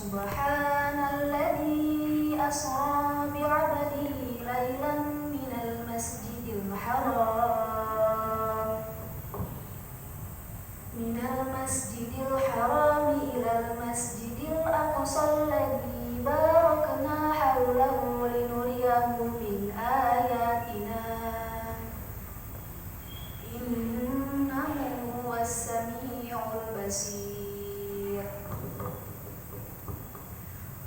Subhanalladzi asra bi'abdihi laylan minal masjidil haram ilal masjidil aqsal ladzi barakna hawlahu linuriyahu min ayatina innahu huwas sami'ul basir.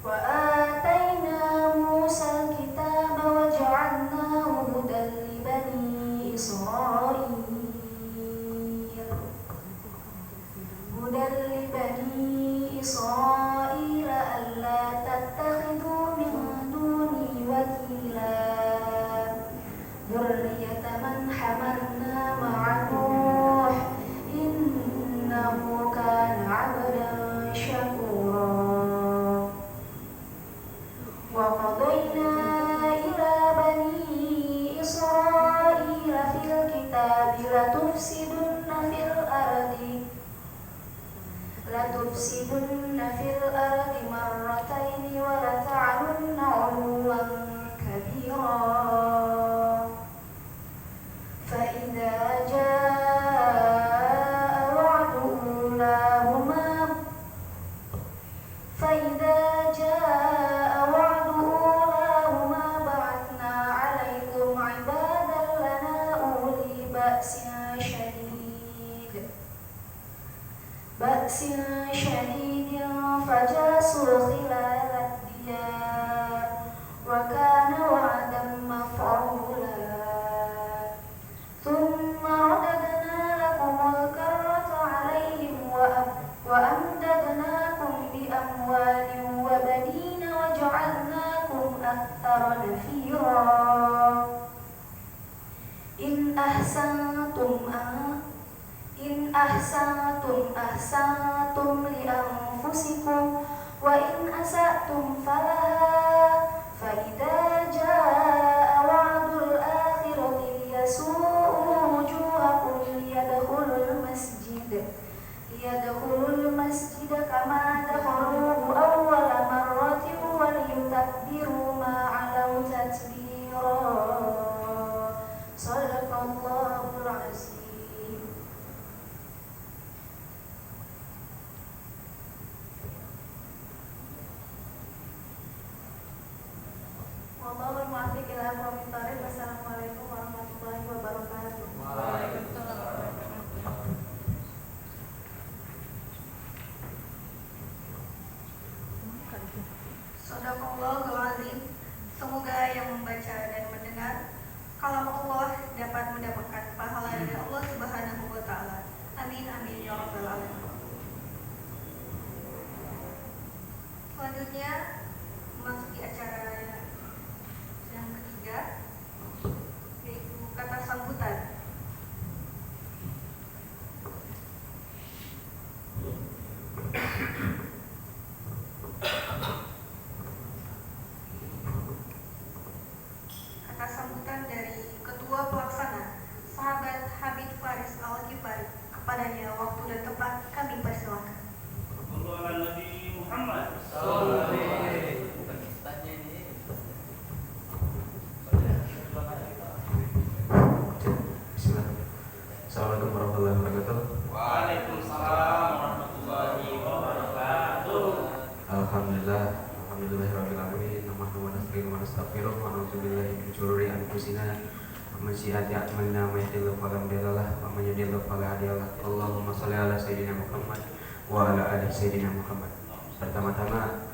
Wa atayna Musa al-kitaba wa ja'alnahu hudan li bani Israil alla tattakhidhu min duni wakila dzurriyyata man hamalna ma'a Nuh innahu kana 'abdan syakura. Wa qadayna ila bani Israila fil kitabi latufsidunna fil ardi marrataini wa lata'lunna 'uluwan kabira. Fa idza jaa wa'du ulahuma ba'athna 'alaykum 'ibadan lana uli ba'sin syadidin fajasu khilalad diyar wa kana wa'dan maf'ula. Thumma radadna lakumul karrata 'alayhim wa amdadnakum bi amwalin wa banina wa ja'alnakum aktsara nafira. In ahsantum li anfusikum wa in asa'tum falaha fa idza jaa wa'dul akhirati liyasu'u wujuhakum liyadkhulul masjid kama dakhaluhu awwala marratin wa liyutabbiru ma 'alaw tatbira. Shadaqallahul 'azim. Wallahul muwaffiq ila aqwamit thoriq. Wassalamualaikum warahmatullahi wabarakatuh. Waalaikumsalam. Shadaqallahul 'azim. Semoga yang membaca dan mendengar kalam Allah dapat mendapatkan pahala dari Allah Subhanahu wa taala. Amin amin ya rabbal alamin. Selanjutnya memasuki acara yang ketiga, yaitu kata sambutan. Kata sambutan dari Ketua Pelaksana Sahabat Habib Faris Al-Ghifari. Kepadanya waktu dan tempat kami persilakan. Nabi Muhammad. Assalamualaikum warahmatullahi wabarakatuh. Waalaikumsalam warahmatullahi wabarakatuh. Alhamdulillahirabbil alamin. Nahmaduhu wa nasta'inuhu wa nastaghfiruh wa na'udzu billahi min syururi anfusina wa min sayyiati a'malina may yahdihillahu fala mudilla lahu wa may yudlil fala hadiya lahu. Allahumma shalli ala sayyidina Muhammad wa ala ali sayyidina Muhammad. Pertama-tama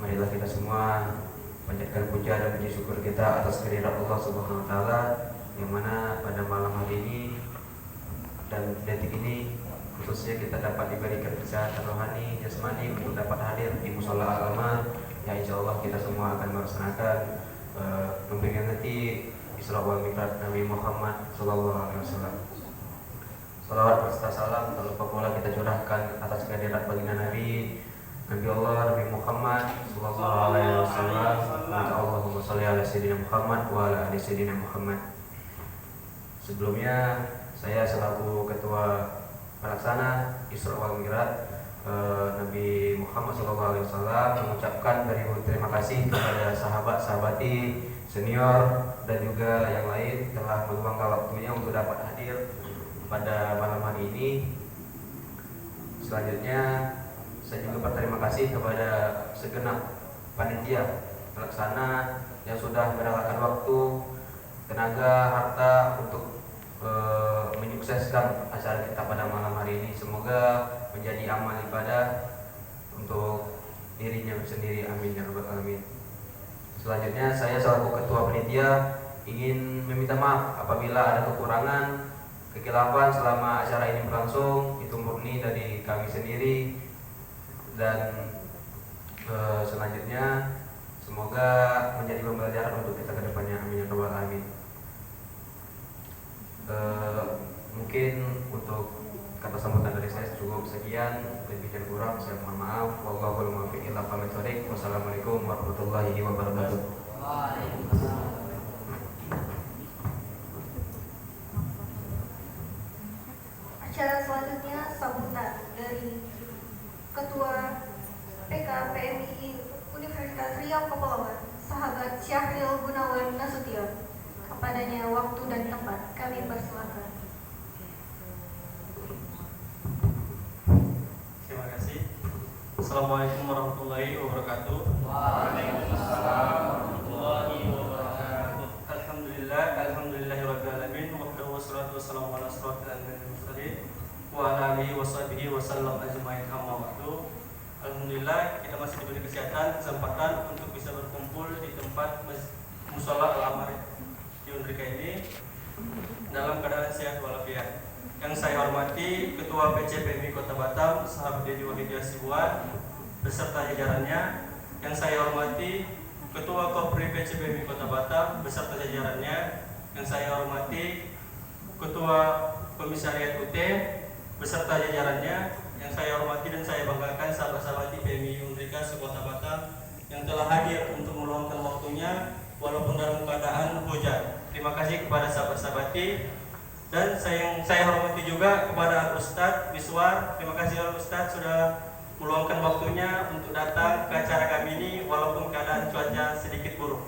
marilah kita semua panjatkan puja dan puji syukur kita atas kehadirat Allah Subhanahu wa taala yang mana pada malam hari ini dan detik ini khususnya kita dapat diberikan kesehatan rohani, jasmani untuk dapat hadir di mushola al-amal yang insyaallah kita semua akan melaksanakan memperingati Isra wal Mi'raj Nabi Muhammad sallallahu alaihi wasallam. Salawat serta salam tak lupa pula kita curahkan atas kehadirat baginda Nabi Allah Nabi Muhammad sallallahu alaihi wasallam. Allahumma shalli ala sayyidina Muhammad wa ala ali sayyidina Muhammad. Sebelumnya saya selaku Ketua Pelaksana Isra wal Mi'raj Nabi Muhammad SAW, mengucapkan beribu terima kasih kepada sahabat-sahabati senior dan juga yang lain telah meluangkan waktunya untuk dapat hadir pada malam hari ini. Selanjutnya saya juga berterima kasih kepada segenap panitia pelaksana yang sudah merelakan waktu, tenaga, harta untuk menyukseskan acara kita pada malam hari ini. Semoga menjadi amal ibadah untuk dirinya sendiri, amin ya rabbal alamin. Selanjutnya saya selaku ketua panitia ingin meminta maaf apabila ada kekurangan, kekilafan selama acara ini berlangsung. Itu murni dari kami sendiri. Dan selanjutnya semoga menjadi pembelajaran untuk kita ke depannya, amin ya rabbal alamin. Mungkin untuk kata sambutan dari saya cukup sekian, lebih dan kurang saya mohon maaf. Wallahul muwaffiq ila aqwamit thoriq. Wassalamualaikum warahmatullahi wabarakatuh. Acara selanjutnya sambutan dari Ketua PK PMI Universitas Riau Kepulauan, sahabat Syahril Gunawan Nasution. Kepadanya waktu dan tempat kami persilakan. Terima kasih. Assalamualaikum warahmatullahi wabarakatuh. Waalaikumsalam warahmatullahi wabarakatuh. Alhamdulillahirabbil alamin wa wassalatu wassalamu ala asyrofil anbiya'i wal mursalin wa ala alihi washabihi wasallam ajmain, amma ba'du. Alhamdulillah kita masih diberi kesempatan untuk bisa berkumpul di tempat Mushola Al-Amarif di Undrika ini dalam keadaan sehat walafiat. Yang saya hormati Ketua PCPMI Kota Batam, sahabat Dedi Wahidi Hasibuan beserta jajarannya. Yang saya hormati Ketua Kopri PCPMI Kota Batam beserta jajarannya. Yang saya hormati Ketua Komisariat UT beserta jajarannya. Yang saya hormati dan saya banggakan sahabat-sahabat PMI Undrika se-Kota Batam yang telah hadir untuk meluangkan waktunya walaupun dalam keadaan hujan. Terima kasih kepada sahabat-sahabati. Dan saya hormati juga kepada Al-Ustadz Miswar. Terima kasih Al-Ustadz sudah meluangkan waktunya untuk datang ke acara kami ini walaupun keadaan cuaca sedikit buruk.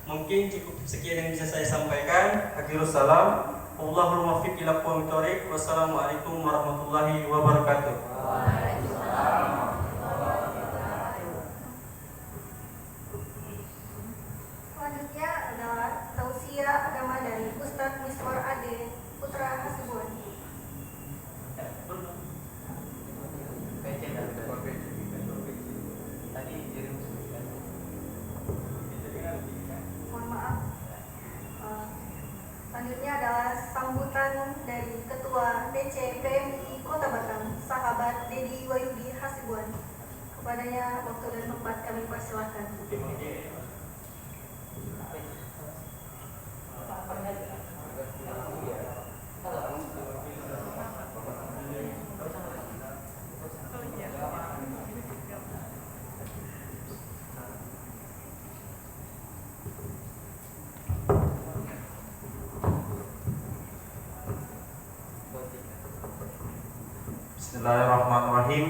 Mungkin cukup sekian yang bisa saya sampaikan. Akhirus salam. Wallahul muwaffiq ila aqwamit thoriq. Wassalamualaikum warahmatullahi wabarakatuh. Selanjutnya adalah tausiah agama dari Ustadz Miswar Ade Putra Hasibuan. Mohon maaf. Selanjutnya adalah sambutan dari Ketua DC PMI Kota Batam, sahabat Dedi Wahyudi Hasibuan. Kepadanya waktu dan tempat kami persilakan. Bismillahirrahmanirrahim.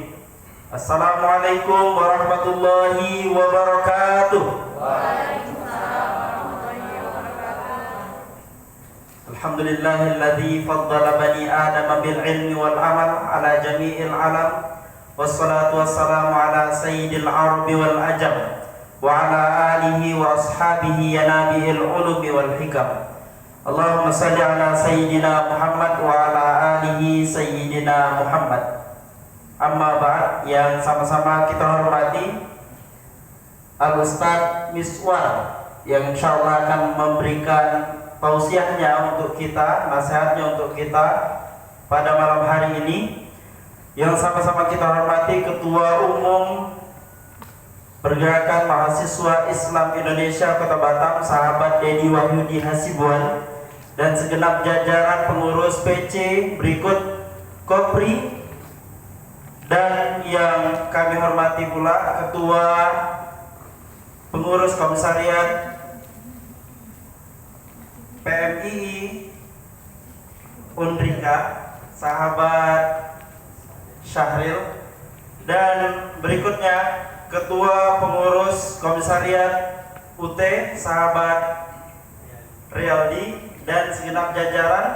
Assalamualaikum warahmatullahi wabarakatuh. Alhamdulillahilladzi faddala bani Adam bil ilmi wal amal ala jami'il alam. Wassalatu wassalamu ala sayyidil arabi wal ajam wa ala alihi wa ashabihi ya nabiil ulumi wal hikam. Allahumma salli ala sayyidina Muhammad wa ala alihi sayyidina Muhammad. Amma ba'd, yang sama-sama kita hormati Al-Ustadz Miswar yang insyaallah akan memberikan tausiahnya untuk kita, nasihatnya untuk kita pada malam hari ini. Yang sama-sama kita hormati Ketua Umum Pergerakan Mahasiswa Islam Indonesia Kota Batam, sahabat Dedi Wahyudi Hasibuan, dan segenap jajaran pengurus PC berikut Kopri, dan yang kami hormati pula Ketua Pengurus Komisariat PMI Undrika, sahabat Syahril Dan berikutnya Ketua Pengurus Komisariat UT sahabat Rialdi dan segenap jajaran,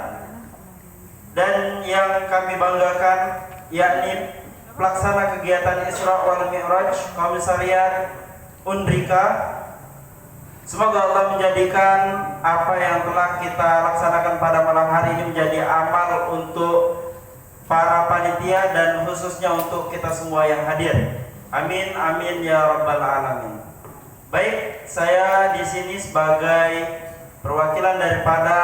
dan yang kami banggakan yakni pelaksana kegiatan Isra wal Mi'raj Komisariat Undrika. Semoga Allah menjadikan apa yang telah kita laksanakan pada malam hari ini menjadi amal untuk para panitia dan khususnya untuk kita semua yang hadir. Amin amin ya rabbal alamin. Baik, saya di sini sebagai perwakilan daripada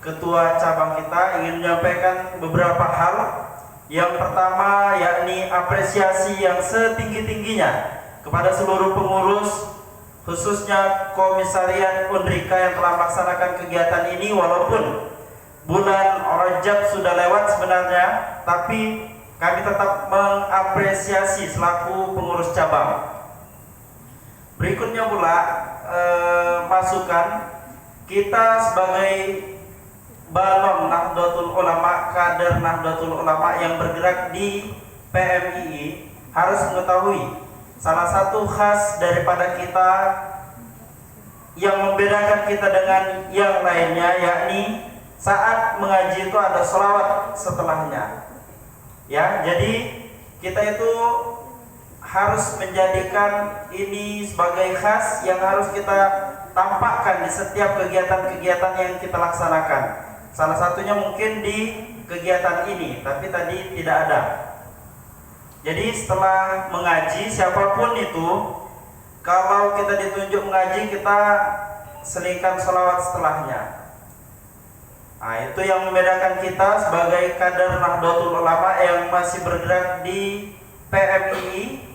ketua cabang kita ingin menyampaikan beberapa hal. Yang pertama yakni apresiasi yang setinggi-tingginya kepada seluruh pengurus, khususnya Komisariat Undrika yang telah melaksanakan kegiatan ini. Walaupun bulan Rajab sudah lewat sebenarnya, tapi kami tetap mengapresiasi selaku pengurus cabang. Berikutnya pula masukan kita sebagai balon Nahdlatul Ulama, kader Nahdlatul Ulama yang bergerak di PMII harus mengetahui salah satu khas daripada kita yang membedakan kita dengan yang lainnya, yakni saat mengaji itu ada sholawat setelahnya. Ya, jadi kita itu harus menjadikan ini sebagai khas yang harus kita tampakkan di setiap kegiatan-kegiatan yang kita laksanakan. Salah satunya mungkin di kegiatan ini, tapi tadi tidak ada. Jadi setelah mengaji siapapun itu, kalau kita ditunjuk mengaji, kita selingkan sholawat setelahnya. Nah, itu yang membedakan kita sebagai kader Nahdlatul Ulama yang masih bergerak di PMII,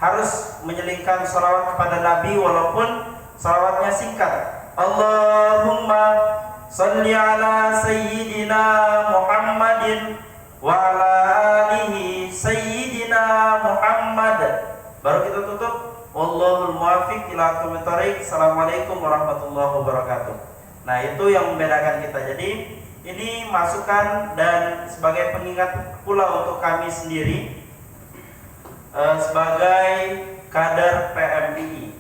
harus menyelingkan sholawat kepada Nabi walaupun sholawatnya singkat. Allahumma sholli ala sayyidina Muhammadin wa ala alihi sayyidina Muhammad. Baru kita tutup. Wallahul muwaffiq ila aqwamit thoriq. Assalamualaikum warahmatullahi wabarakatuh. Nah, itu yang membedakan kita. Jadi ini masukan dan sebagai pengingat pula untuk kami sendiri sebagai kader PMII.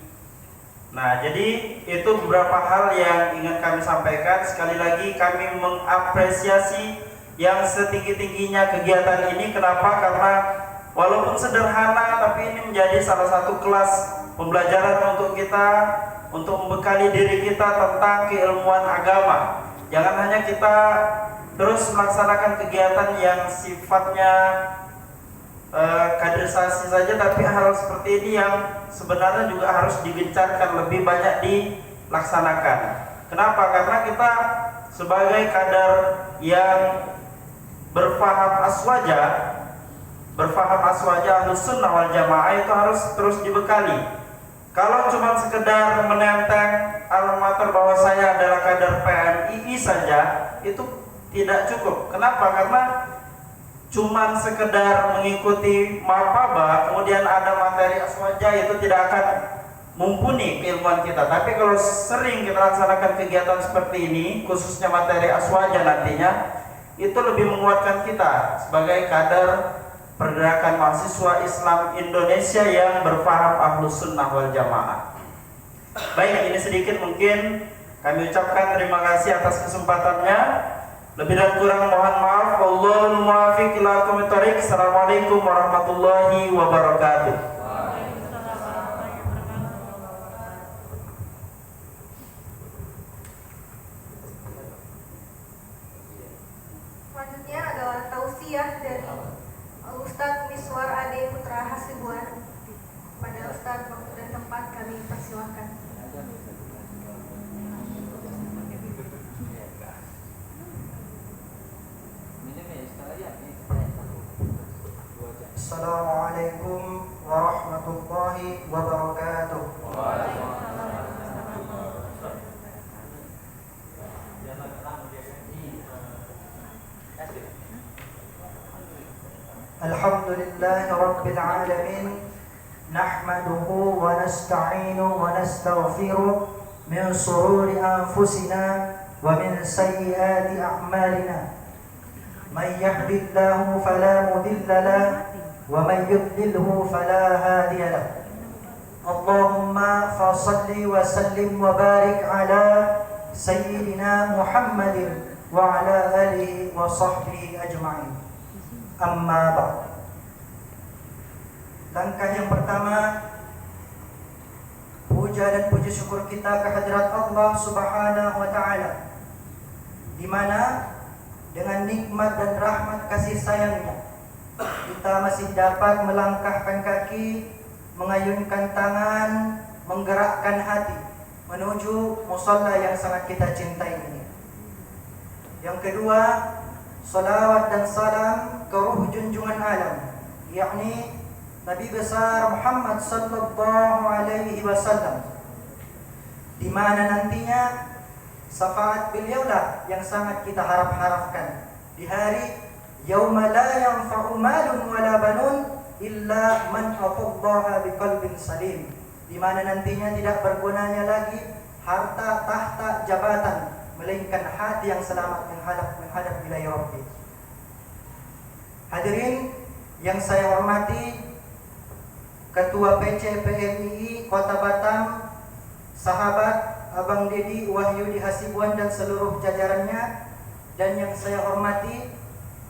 Nah, jadi itu beberapa hal yang ingin kami sampaikan. Sekali lagi kami mengapresiasi yang setinggi-tingginya kegiatan ini. Kenapa? Karena walaupun sederhana, tapi ini menjadi salah satu kelas pembelajaran untuk kita, untuk membekali diri kita tentang keilmuan agama. Jangan hanya kita terus melaksanakan kegiatan yang sifatnya kaderisasi saja, tapi hal seperti ini yang sebenarnya juga harus digencarkan, lebih banyak dilaksanakan. Kenapa? Karena kita sebagai kader yang berfaham aswaja Ahlus Sunnah wal Jamaah itu harus terus dibekali. Kalau cuma sekedar menenteng alamater bahwa saya adalah kader PMII saja, itu tidak cukup. Kenapa? Karena cuman sekedar mengikuti mapaba kemudian ada materi aswaja, itu tidak akan mumpuni keilmuan kita. Tapi kalau sering kita laksanakan kegiatan seperti ini, khususnya materi aswaja nantinya, itu lebih menguatkan kita sebagai kader pergerakan mahasiswa Islam Indonesia yang berpaham Ahlus Sunnah wal Jamaah. Baik, ini sedikit mungkin kami ucapkan terima kasih atas kesempatannya. Lebih dan kurang mohon maaf. Wallahul muwaffiq ila aqwamit thoriq. Assalamualaikum warahmatullahi wabarakatuh. Selanjutnya adalah tausiah dari Ustadz Miswar Ade Putra Hasibuan. Pada Ustadz, waktu dan tempat kami persilakan. Assalamualaikum warahmatullahi wabarakatuh. Alhamdulillahi rabbil alamin. Nahmaduhu wa nasta'inu wa nastaghfiruh min shururi anfusina wa min sayyiati a'malina. Man yahdihillahu fala mudilla lahu ومن يضلله فلا هادي له. اللهم فصل وسلم وبارك على سيدنا محمد وعلى آله وصحبه أجمعين. أما بعد. Langkah yang pertama, puja dan puji syukur kita kehadirat Allah Subhanahu wa taala, di mana dengan nikmat dan rahmat kasih sayangnya kita masih dapat melangkahkan kaki, mengayunkan tangan, menggerakkan hati menuju musalla yang sangat kita cintai ini. Yang kedua, salawat dan salam ke ruh junjungan alam, yakni Nabi besar Muhammad sallallahu alaihi wasallam, di mana nantinya syafaat beliaulah yang sangat kita harap-harapkan di hari yauma la yanfa'u malun wala banun illa man atallaha biqalbin salim, di mana nantinya tidak bergunanya lagi harta, tahta, jabatan, melainkan hati yang selamat menghadap wilayah Rabbi. Hadirin yang saya hormati, Ketua PC PMII Kota Batam, sahabat Abang Dedi Wahyudi Hasibuan dan seluruh jajarannya, dan yang saya hormati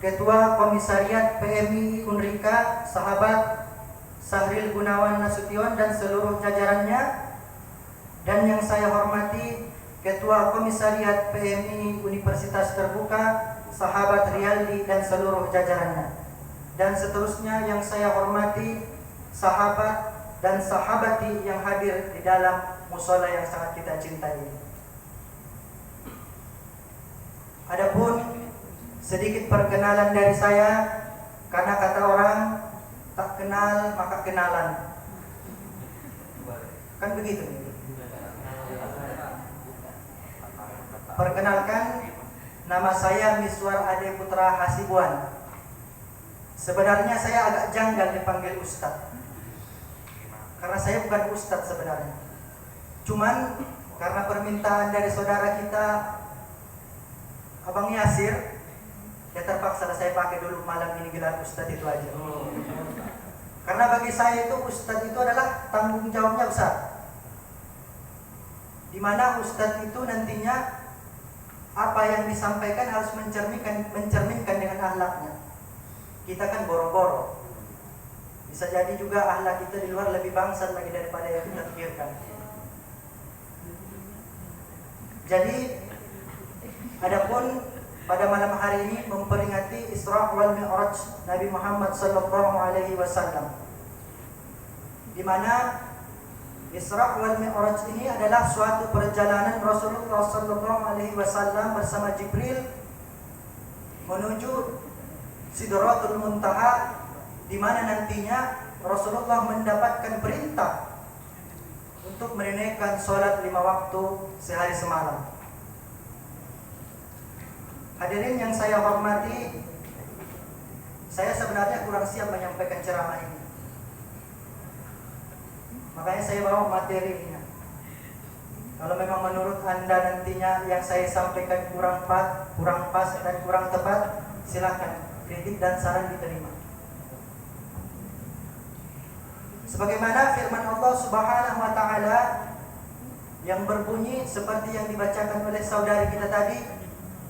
Ketua Komisariat PMII Unrika, sahabat Sahril Gunawan Nasution dan seluruh jajarannya, dan yang saya hormati Ketua Komisariat PMII Universitas Terbuka, sahabat Rialdi dan seluruh jajarannya, dan seterusnya yang saya hormati sahabat dan sahabati yang hadir di dalam mushola yang sangat kita cintai. Adapun sedikit perkenalan dari saya, karena kata orang tak kenal maka kenalan, kan begitu. Perkenalkan, nama saya Miswar Ade Putra Hasibuan. Sebenarnya saya agak janggal dipanggil Ustadz, karena saya bukan Ustadz sebenarnya. Cuman karena permintaan dari saudara kita Abang Yasir, ya terpaksa saya pakai dulu malam ini gelar Ustadz itu aja. Karena bagi saya itu Ustadz itu adalah tanggung jawabnya besar, di mana Ustadz itu nantinya apa yang disampaikan harus mencerminkan dengan akhlaknya. Kita kan boro-boro, bisa jadi juga akhlak kita di luar lebih bangsat lagi daripada yang kita pikirkan. Jadi, adapun pada malam hari ini memperingati Isra wal Mi'raj Nabi Muhammad sallallahu alaihi wasallam, di mana Isra wal Mi'raj ini adalah suatu perjalanan Rasulullah sallallahu alaihi wasallam bersama Jibril menuju Sidratul Muntaha, di mana nantinya Rasulullah mendapatkan perintah untuk menunaikan sholat 5 waktu sehari semalam. Hadirin yang saya hormati, saya sebenarnya kurang siap menyampaikan ceramah ini, makanya saya bawa materi ini. Kalau memang menurut Anda nantinya yang saya sampaikan kurang pas dan kurang tepat, silakan, kritik dan saran diterima. Sebagaimana firman Allah Subhanahu wa taala yang berbunyi seperti yang dibacakan oleh saudari kita tadi,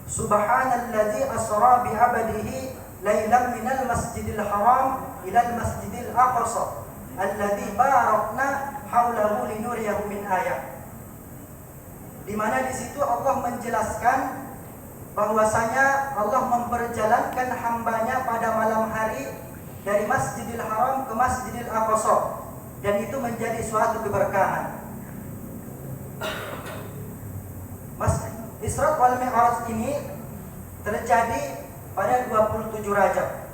Subhanalladzi asra bi 'abdihi lailan minal masjidil haram ilal masjidil aqsa alladzi barakna haulahu linuriyahu min ayat. Di mana di situ Allah menjelaskan bahwasanya Allah memperjalankan hambanya pada malam hari dari Masjidil Haram ke Masjidil Aqsa, dan itu menjadi suatu keberkahan. Isra wal Mi'raj ini terjadi pada 27 Rajab.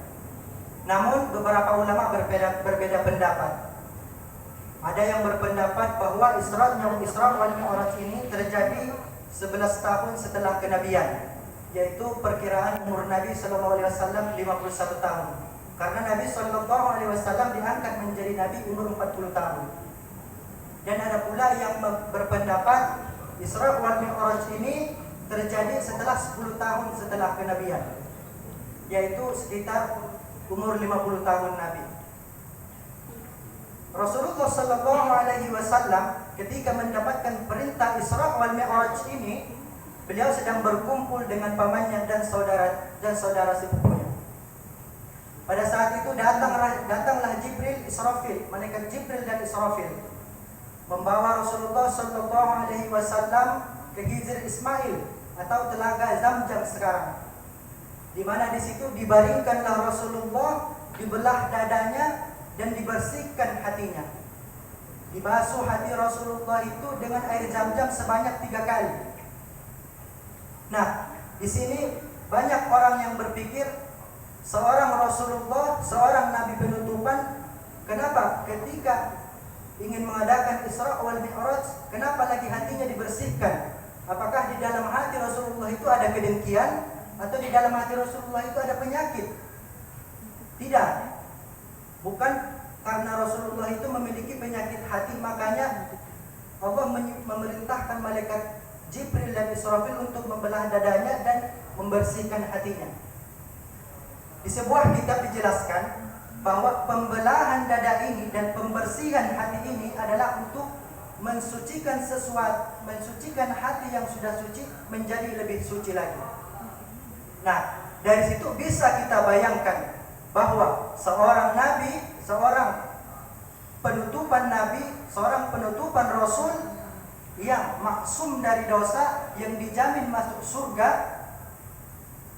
Namun beberapa ulama berbeda pendapat. Ada yang berpendapat bahwa Isra wal Mi'raj ini terjadi 11 tahun setelah kenabian, yaitu perkiraan umur Nabi SAW 51 tahun. Karena Nabi SAW diangkat menjadi Nabi umur 40 tahun. Dan ada pula yang berpendapat Isra wal Mi'raj ini terjadi setelah 10 tahun setelah kenabian, yaitu sekitar umur 50 tahun Nabi. Rasulullah Sallallahu Alaihi Wasallam ketika mendapatkan perintah Isra wal Mi'raj ini, beliau sedang berkumpul dengan pamannya dan saudara sepupunya. Pada saat itu datanglah Jibril, Israfil, malaikat Jibril dan Israfil, membawa Rasulullah Sallallahu Alaihi Wasallam ke Gizir Ismail atau telaga Zamzam sekarang, di mana di situ dibaringkanlah Rasulullah, dibelah dadanya dan dibersihkan hatinya. Dibasuh hati Rasulullah itu dengan air Zamzam sebanyak 3 kali. Nah, di sini banyak orang yang berpikir seorang Rasulullah, seorang Nabi penutupan, kenapa ketika ingin mengadakan Isra wal Mi'raj, kenapa lagi hatinya dibersihkan? Apakah di dalam hati Rasulullah itu ada kedengkian, atau di dalam hati Rasulullah itu ada penyakit? Tidak. Bukan karena Rasulullah itu memiliki penyakit hati, makanya Allah memerintahkan malaikat Jibril dan Israfil untuk membelah dadanya dan membersihkan hatinya. Di sebuah kitab dijelaskan bahwa pembelahan dada ini dan pembersihan hati ini adalah untuk mensucikan sesuatu, mensucikan hati yang sudah suci menjadi lebih suci lagi. Nah, dari situ bisa kita bayangkan bahwa seorang nabi, seorang penutupan nabi, seorang penutupan rasul yang maksum dari dosa, yang dijamin masuk surga,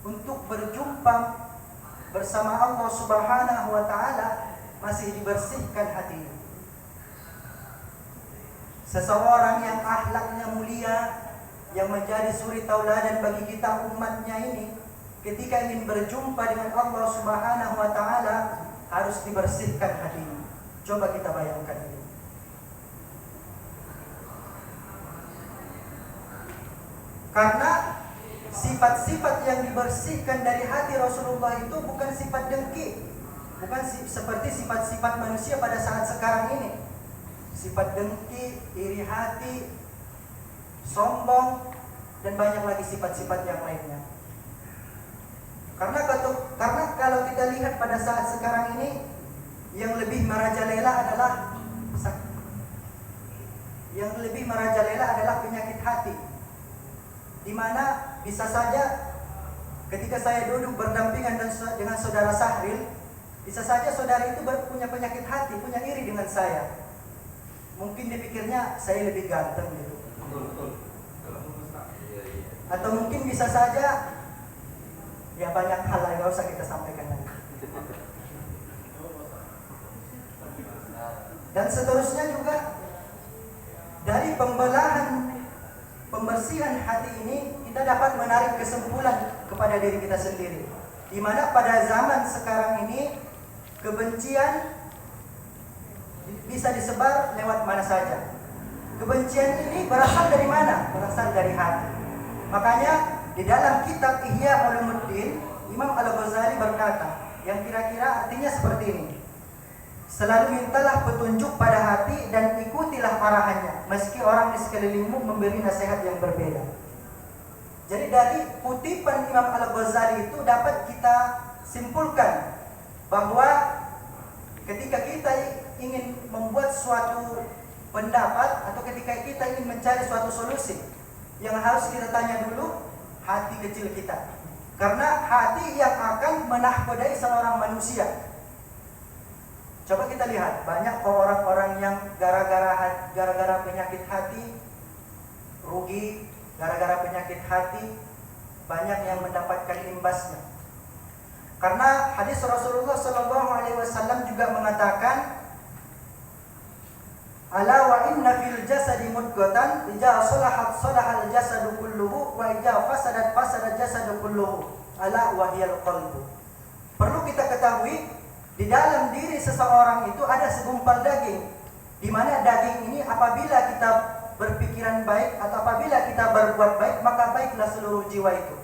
untuk berjumpa bersama Allah Subhanahu wa taala masih dibersihkan hatinya. Seseorang yang akhlaknya mulia, yang menjadi suri tauladan bagi kita umatnya ini, ketika ingin berjumpa dengan Allah Subhanahu wa taala harus dibersihkan hatinya. Coba kita bayangkan ini. Karena sifat-sifat yang dibersihkan dari hati Rasulullah itu bukan sifat dengki, bukan seperti sifat-sifat manusia pada saat sekarang ini. Sifat dengki, iri hati, sombong, dan banyak lagi sifat-sifat yang lainnya. Karena kalau kita lihat pada saat sekarang ini, yang lebih merajalela adalah penyakit hati, di mana bisa saja ketika saya duduk berdampingan dengan saudara Sahril, bisa saja saudara itu punya penyakit hati, punya iri dengan saya. Mungkin dipikirnya saya lebih ganteng gitu. Atau mungkin bisa saja ya banyak hal yang gak usah kita sampaikan lagi. Dan seterusnya juga dari pembersihan hati ini kita dapat menarik kesimpulan kepada diri kita sendiri, di mana pada zaman sekarang ini kebencian bisa disebar lewat mana saja. Kebencian ini berasal dari mana? Berasal dari hati. Makanya di dalam kitab Ihya Ulumuddin, Imam Al-Ghazali berkata yang kira-kira artinya seperti ini: selalu mintalah petunjuk pada hati dan ikutilah arahannya, meski orang di sekelilingmu memberi nasihat yang berbeda. Jadi dari kutipan Imam Al-Ghazali itu dapat kita simpulkan bahwa ketika kita ingin membuat suatu pendapat atau ketika kita ingin mencari suatu solusi, yang harus kita tanya dulu hati kecil kita. Karena hati yang akan menahkodai seorang manusia. Coba kita lihat, banyak orang-orang yang gara-gara penyakit hati rugi, gara-gara penyakit hati banyak yang mendapatkan imbasnya. Karena hadis Rasulullah SAW juga mengatakan, ala wa inna fil jasadi mudghatan idza salahat salahal jasadu kulluhu wa idza fasadat fasada jasadu kulluhu ala wa hiyal qalbu. Perlu kita ketahui, di dalam diri seseorang itu ada segumpal daging, di mana daging ini apabila kita berpikiran baik atau apabila kita berbuat baik, maka baiklah seluruh jiwa itu.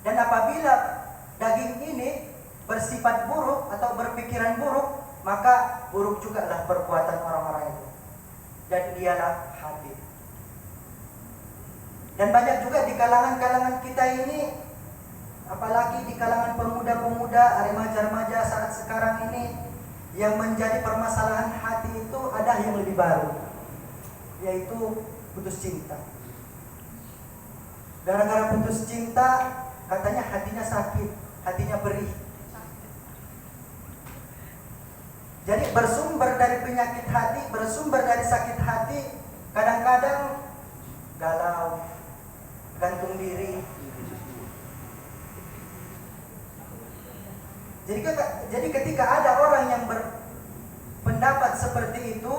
Dan apabila daging ini bersifat buruk atau berpikiran buruk, maka buruk juga lah perbuatan orang-orang itu. Dan dialah hati. Dan banyak juga di kalangan-kalangan kita ini, apalagi di kalangan pemuda-pemuda, remaja-remaja saat sekarang ini, yang menjadi permasalahan hati itu ada yang lebih baru, yaitu putus cinta. Gara-gara putus cinta, katanya hatinya sakit, hatinya perih. Jadi bersumber dari penyakit hati, bersumber dari sakit hati, kadang-kadang galau, gantung diri. Jadi ketika ada orang yang berpendapat seperti itu,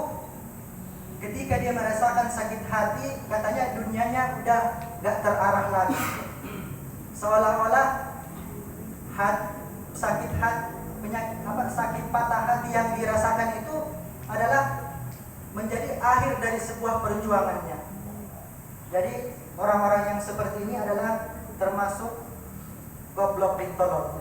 ketika dia merasakan sakit hati, katanya dunianya udah gak terarah lagi. Seolah-olah sakit patah hati yang dirasakan itu adalah menjadi akhir dari sebuah perjuangannya. Jadi orang-orang yang seperti ini adalah termasuk goblok ditolong.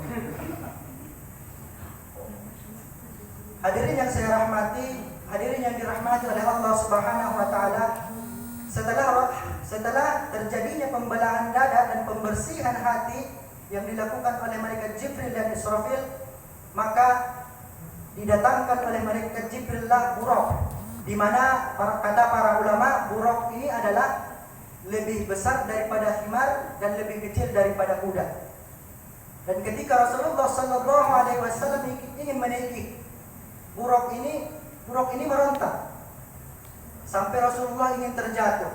Hadirin yang saya rahmati, hadirin yang dirahmati oleh Allah Subhanahu wa taala, setelah terjadinya pembelahan dada dan pembersihan hati yang dilakukan oleh malaikat Jibril dan Israfil, maka didatangkan oleh malaikat Jibril lah buraq, di mana kata para ulama buraq ini adalah lebih besar daripada himar dan lebih kecil daripada kuda. Dan ketika Rasulullah sallallahu alaihi wasallam ingin menaiki buraq ini meronta sampai Rasulullah ingin terjatuh.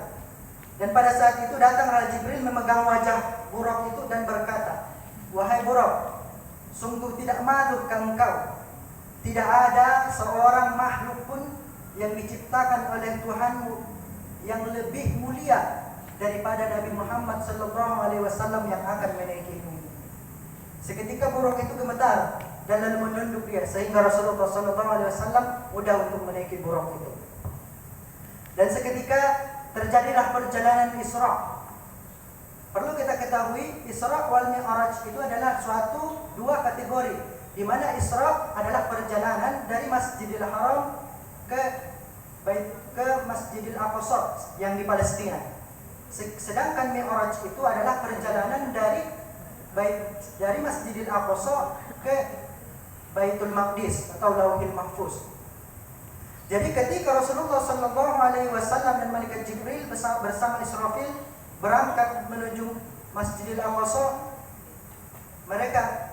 Dan pada saat itu datang Jibril memegang wajah buraq itu dan berkata, "Wahai buraq, sungguh tidak malukan engkau? Tidak ada seorang makhluk pun yang diciptakan oleh Tuhanmu yang lebih mulia daripada Nabi Muhammad sallallahu alaihi wasallam yang akan menaikimu." Seketika buraq itu gemetar dan lalu menunduk dia, sehingga Rasulullah sallallahu alaihi wasallam mudah untuk menaiki buraq itu. Dan seketika terjadilah perjalanan Isra. Perlu kita ketahui, Isra wal Mi'raj itu adalah dua kategori, di mana Isra adalah perjalanan dari Masjidil Haram ke Masjidil Aqsa yang di Palestina. Sedangkan Mi'raj itu adalah perjalanan dari Masjidil Aqsa ke Baitul Maqdis atau Lauhil Mahfuz. Jadi ketika Rasulullah sallallahu alaihi wasallam dan malaikat Jibril bersama Israfil berangkat menuju Masjidil Aqsa, mereka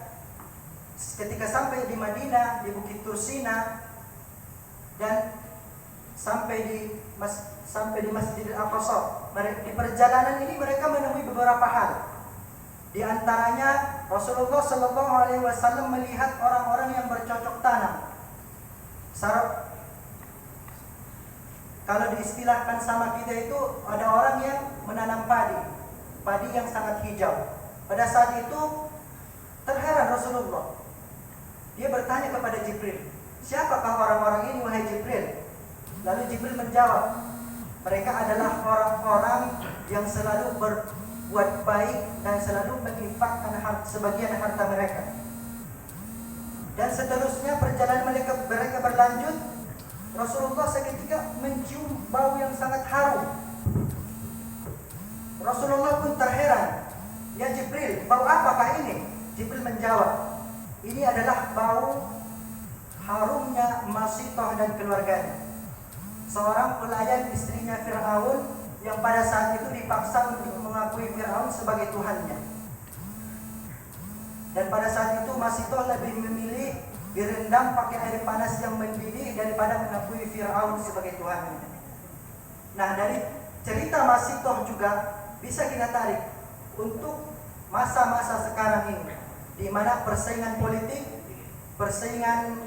ketika sampai di Madinah, di Bukit Tursina, dan sampai di Masjidil Aqsa, di perjalanan ini mereka menemui beberapa hal. Di antaranya Rasulullah sallallahu alaihi wasallam melihat orang-orang yang bercocok tanam. Kalau diistilahkan sama kita itu ada orang yang menanam padi yang sangat hijau. Pada saat itu terheran Rasulullah. Dia bertanya kepada Jibril, "Siapakah orang-orang ini wahai Jibril?" Lalu Jibril menjawab, "Mereka adalah orang-orang yang selalu berbuat baik dan selalu menginfakkan sebagian harta mereka." Dan seterusnya perjalanan mereka berlanjut. Rasulullah seketika mencium bau yang sangat harum. Rasulullah pun terheran, "Ya Jibril, bau apakah ini?" Jibril menjawab, "Ini adalah bau harumnya Masitoh dan keluarganya, seorang pelayan istrinya Fir'aun yang pada saat itu dipaksa untuk mengakui Fir'aun sebagai Tuhannya. Dan pada saat itu Masitoh lebih memilih direndam pakai air panas yang mendidih daripada mengakui Fir'aun sebagai Tuhannya." Nah, dari cerita Masitoh juga bisa kita tarik untuk masa-masa sekarang ini, di mana persaingan politik, persaingan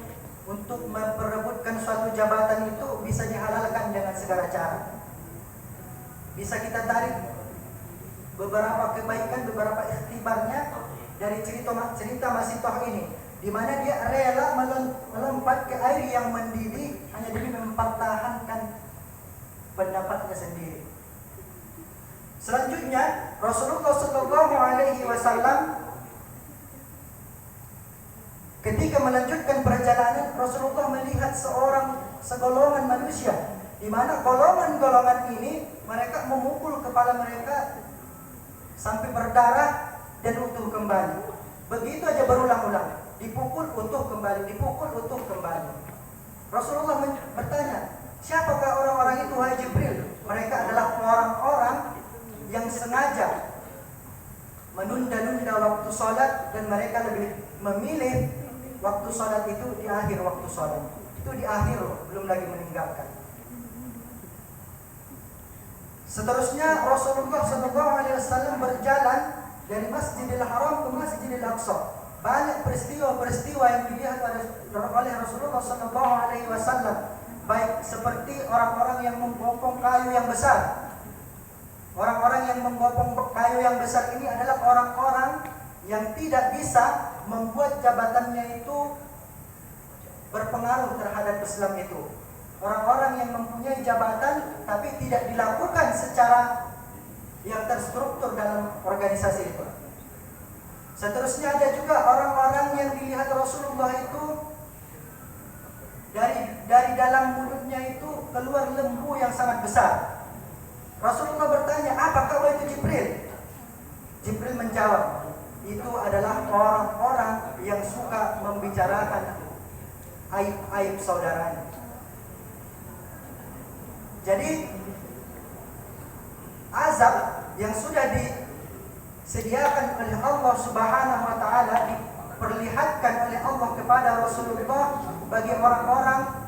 untuk memperebutkan suatu jabatan itu bisa dihalalkan dengan segala cara. Bisa kita tarik beberapa kebaikan, beberapa ikhtibarnya dari cerita Masitoh ini, di mana dia rela melompat ke air yang mendidih hanya demi mempertahankan pendapatnya sendiri. Selanjutnya Rasulullah sallallahu alaihi wasallam ketika melanjutkan perjalanan, Rasulullah melihat segolongan manusia, di mana golongan-golongan ini mereka memukul kepala mereka sampai berdarah dan utuh kembali. Begitu aja berulang-ulang, dipukul utuh kembali, dipukul utuh kembali. Rasulullah bertanya, siapakah orang-orang itu wahai Jibril? Mereka adalah orang-orang yang sengaja menunda-nunda waktu sholat, dan mereka lebih memilih waktu sholat itu di akhir waktu sholat. Itu di akhir, belum lagi meninggalkan. Seterusnya Rasulullah SAW berjalan dari Masjidil Haram ke Masjidil Aqsa. Banyak peristiwa-peristiwa yang dilihat oleh Rasulullah SAW, baik seperti orang-orang yang membopong kayu yang besar. Orang-orang yang membopong kayu yang besar ini adalah orang-orang yang tidak bisa membuat jabatannya itu berpengaruh terhadap Islam itu. Orang-orang yang mempunyai jabatan tapi tidak dilakukan secara yang terstruktur dalam organisasi itu. Seterusnya ada juga orang-orang yang dilihat Rasulullah itu dari dalam mulutnya itu keluar lembu yang sangat besar. Rasulullah bertanya, apakah itu Jibril? Jibril menjawab, itu adalah orang-orang yang suka membicarakan aib-aib saudaranya. Jadi azab yang sudah disediakan oleh Allah Subhanahu wa taala diperlihatkan oleh Allah kepada Rasulullah bagi orang-orang,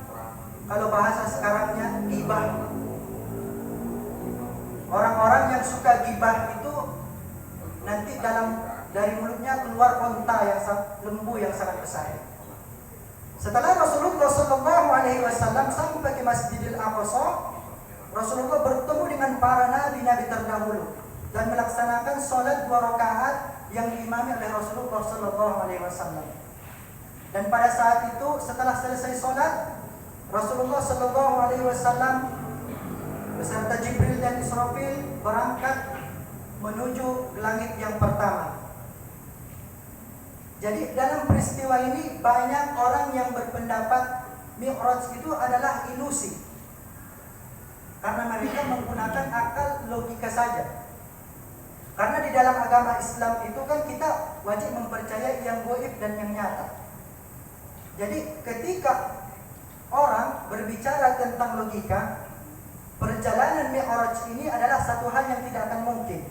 kalau bahasa sekarangnya, ghibah. Orang-orang yang suka ghibah itu nanti dari mulutnya keluar onta lembu yang sangat besar. Setelah Rasulullah SAW sampai ke Masjidil Aqsa, Rasulullah bertemu dengan para nabi-nabi terdahulu dan melaksanakan sholat 2 rakaat yang diimami oleh Rasulullah SAW. Dan pada saat itu, setelah selesai sholat, Rasulullah SAW beserta Jibril dan Israfil berangkat menuju langit yang pertama. Jadi dalam peristiwa ini banyak orang yang berpendapat Mi'raj itu adalah ilusi, karena mereka menggunakan akal logika saja. Karena di dalam agama Islam itu kan kita wajib mempercayai yang gaib dan yang nyata. Jadi ketika orang berbicara tentang logika, perjalanan Mi'raj ini adalah satu hal yang tidak akan mungkin.